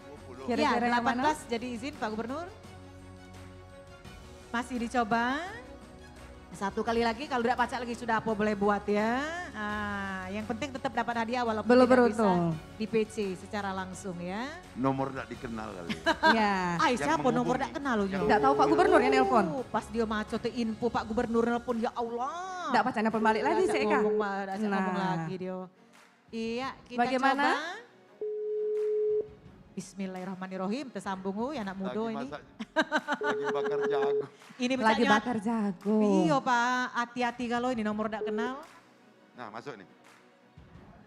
20. Kira-kira Ya, yang mana? 18 jadi izin Pak Gubernur. Masih dicoba. Satu kali lagi, kalau tidak pacak lagi sudah apa boleh buat ya. Yang penting tetap dapat hadiah walaupun Belum tidak beruntung. bisa di PC secara langsung ya. Nomor tidak dikenal kali. Ya. Siapa menghubungi. nomor tidak kenal loh. Yang Tidak tahu Pak Gubernur yang nelpon. Pas dia maco te info Pak Gubernur nelpon ya Allah. Tidak pacar nelpon balik lagi Asal CK. ngomong lagi dia. Iya, kita Bagaimana? coba. Bismillahirrahmanirrahim, tersambung anak muda ini. Lagi bakar jagung. Ini Lagi becaknya- bakar jagung. Iya Pak, hati-hati kalau ini nomor tidak kenal. Nah, masuk nih.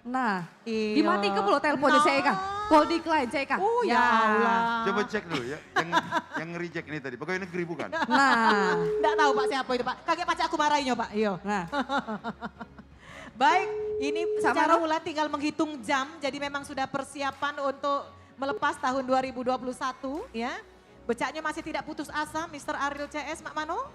Nah, Iya. dimatikan pula teleponnya Nah. CK. Call decline CK. Oh ya Allah. Coba cek dulu ya, yang reject ini tadi. Pegawai negeri bukan? Nah, Nggak tahu Pak siapa itu Pak. Kaget pacar aku marahinnya Pak. Iya. nah. Baik, ini Sama secara no? ulang tinggal menghitung jam. Jadi memang sudah persiapan untuk melepas tahun 2021 ya. Becaknya masih tidak putus asa Mr. Ariel CS, Mak Mano.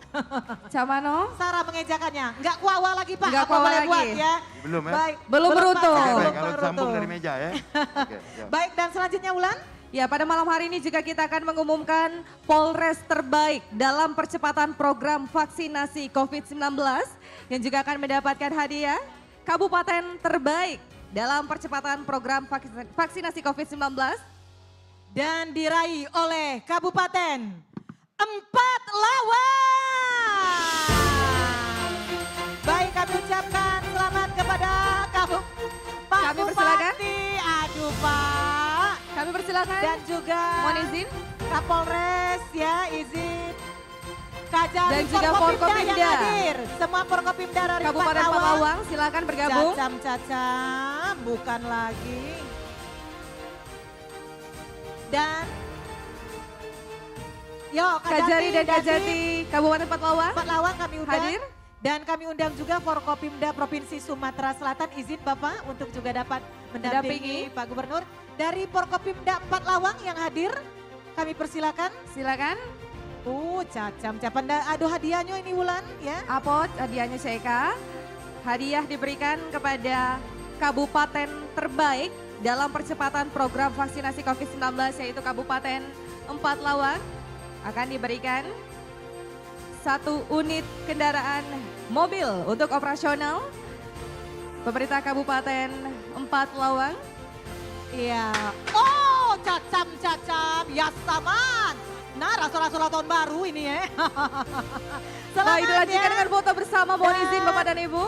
Camano? Sarah mengejakannya. Enggak kuawa lagi Pak, Nggak apa kuawa boleh lagi. buat ya. Belum ya? Baik. Belum beruntung. Pak, Oke, belum baik, kalau beruntung. sambung dari meja ya. Oke, siap. Baik, dan selanjutnya Ulan. Ya, pada malam hari ini juga kita akan mengumumkan Polres terbaik dalam percepatan program vaksinasi COVID-19 yang juga akan mendapatkan hadiah Kabupaten terbaik dalam percepatan program vaksinasi COVID-19 dan diraih oleh Kabupaten Empat Lawang. Baik, kami ucapkan selamat kepada Pak Kami persilakan. Bupati. Aduh Pak. Kami persilakan. Dan juga mohon izin Kapolres ya, izin. Kajari dan juga Forkopimda yang hadir. Semua Forkopimda dari Kabupaten Empat Lawang silakan bergabung. Cacam, bukan lagi. Dan Kajari dan Kajati Kabupaten Empat Lawang. Empat Lawang kami undang. Hadir. Dan kami undang juga Forkopimda Provinsi Sumatera Selatan, izin Bapak untuk juga dapat mendampingi Pak Gubernur. Dari Forkopimda Empat Lawang yang hadir, kami persilakan. Silakan. Cacam. Aduh hadiahnya ini Wulan ya. Apa hadiahnya Syeka? Hadiah diberikan kepada Kabupaten terbaik dalam percepatan program vaksinasi COVID-19 yaitu Kabupaten Empat Lawang. Akan diberikan 1 unit kendaraan mobil untuk operasional pemerintah Kabupaten Empat Lawang. Iya. Cacam. Ya saman. Nah, rasul-rasul tahun baru ini ya. Baik, dilanjutkan dengan foto bersama. Mohon izin Bapak dan Ibu.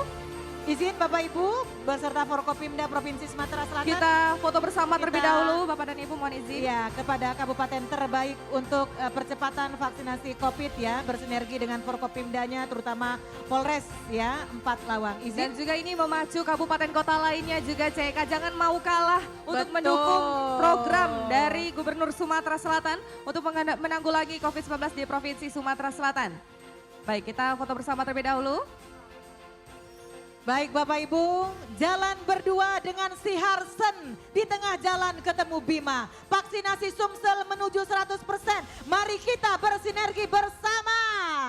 Izin Bapak Ibu beserta Forkopimda Provinsi Sumatera Selatan. Kita foto bersama terlebih dahulu Bapak dan Ibu, mohon izin. Ya, kepada kabupaten terbaik untuk percepatan vaksinasi COVID ya, bersinergi dengan Forkopimdanya terutama Polres ya, Empat Lawang. Dan juga ini memacu kabupaten kota lainnya juga CK, jangan mau kalah untuk mendukung program dari Gubernur Sumatera Selatan untuk menanggulangi COVID-19 di Provinsi Sumatera Selatan. Baik, kita foto bersama terlebih dahulu. Baik Bapak Ibu, jalan berdua dengan si Harsen, di tengah jalan ketemu Bima. Vaksinasi Sumsel menuju 100%, mari kita bersinergi bersama.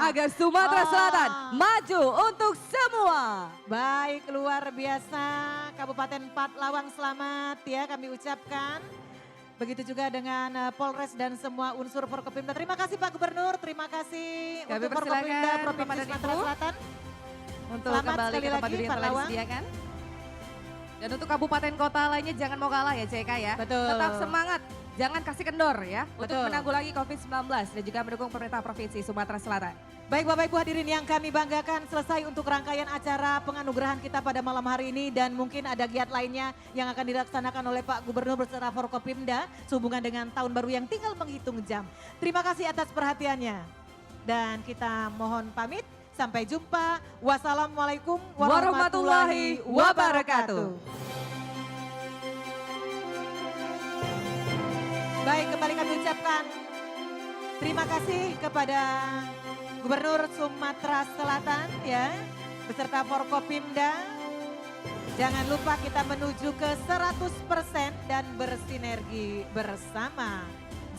Agar Sumatera Selatan maju untuk semua. Baik, luar biasa, Kabupaten Empat Lawang selamat ya kami ucapkan. Begitu juga dengan Polres dan semua unsur Forkopimda. Terima kasih Pak Gubernur, terima kasih kami untuk Forkopimda persilakan Provinsi Sumatera Selatan. Untuk selamat kembali ke tempat duduk yang telah disediakan. Dan untuk kabupaten kota lainnya jangan mau kalah ya CK ya. Betul. Tetap semangat, jangan kasih kendor ya. Untuk Betul. menanggulangi COVID-19 dan juga mendukung pemerintah Provinsi Sumatera Selatan. Baik Bapak Ibu hadirin yang kami banggakan, selesai untuk rangkaian acara penganugerahan kita pada malam hari ini. Dan mungkin ada giat lainnya yang akan dilaksanakan oleh Pak Gubernur beserta Forkopimda sehubungan dengan tahun baru yang tinggal menghitung jam. Terima kasih atas perhatiannya. Dan kita mohon pamit. Sampai jumpa. Wassalamualaikum warahmatullahi wabarakatuh. Baik, kembali kami ucapkan terima kasih kepada Gubernur Sumatera Selatan ya, beserta Forkopimda. Jangan lupa kita menuju ke 100% dan bersinergi bersama.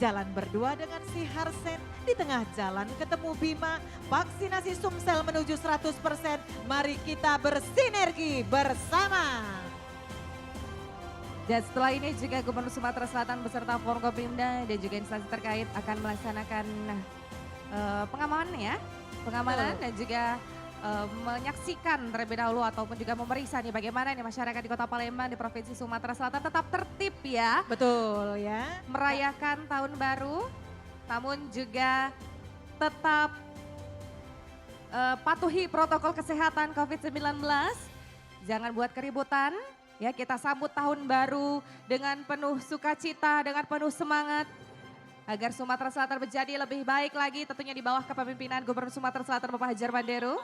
Jalan berdua dengan si Harsen, di tengah jalan ketemu Bima, vaksinasi Sumsel menuju 100%, mari kita bersinergi bersama. Dan setelah ini juga Gubernur Sumatera Selatan beserta Forkopimda dan juga instansi terkait akan melaksanakan pengamanan dan juga menyaksikan terlebih dahulu ataupun juga memeriksa nih bagaimana nih masyarakat di Kota Palembang di Provinsi Sumatera Selatan tetap tertib ya. Betul ya. Merayakan tahun baru namun juga tetap patuhi protokol kesehatan COVID-19. Jangan buat keributan ya, kita sambut tahun baru dengan penuh sukacita, dengan penuh semangat. Agar Sumatera Selatan menjadi lebih baik lagi tentunya di bawah kepemimpinan Gubernur Sumatera Selatan Bapak Hajar Banderu.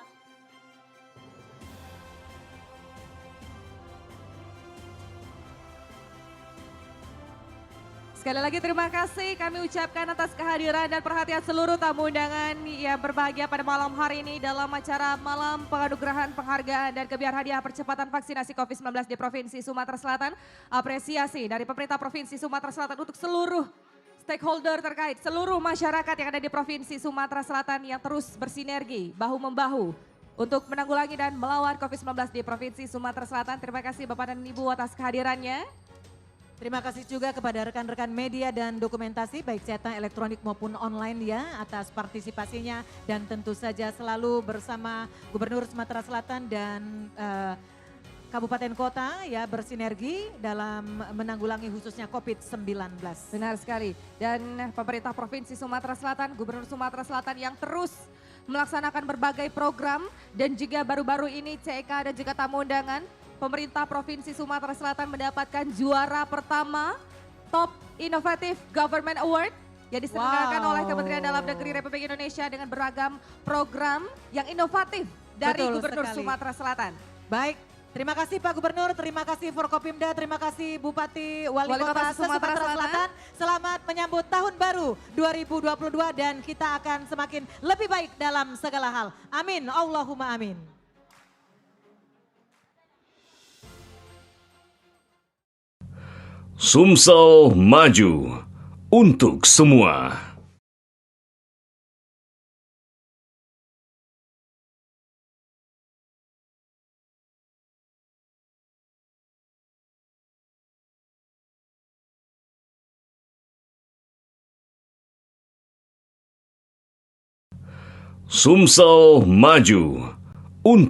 Sekali lagi terima kasih kami ucapkan atas kehadiran dan perhatian seluruh tamu undangan yang berbahagia pada malam hari ini dalam acara Malam Penganugerahan Penghargaan dan Gebiar Hadiah Percepatan Vaksinasi COVID-19 di Provinsi Sumatera Selatan. Apresiasi dari pemerintah Provinsi Sumatera Selatan untuk seluruh stakeholder terkait, seluruh masyarakat yang ada di Provinsi Sumatera Selatan yang terus bersinergi bahu-membahu untuk menanggulangi dan melawan COVID-19 di Provinsi Sumatera Selatan. Terima kasih Bapak dan Ibu atas kehadirannya. Terima kasih juga kepada rekan-rekan media dan dokumentasi baik cetak elektronik maupun online ya atas partisipasinya dan tentu saja selalu bersama Gubernur Sumatera Selatan dan kabupaten kota ya bersinergi dalam menanggulangi khususnya COVID-19. Benar sekali. Dan pemerintah Provinsi Sumatera Selatan, Gubernur Sumatera Selatan yang terus melaksanakan berbagai program dan juga baru-baru ini CEK dan juga tamu undangan, pemerintah Provinsi Sumatera Selatan mendapatkan juara pertama Top Innovative Government Award yang diselenggarakan oleh Kementerian Dalam Negeri Republik Indonesia dengan beragam program yang inovatif dari Betul Gubernur sekali. Sumatera Selatan. Baik, terima kasih Pak Gubernur, terima kasih Forkopimda, terima kasih Bupati Wali Kota Sumatera Selatan. Selamat menyambut tahun baru 2022 dan kita akan semakin lebih baik dalam segala hal. Amin, Allahumma amin. Sumsel maju untuk semua. Sumsel maju untuk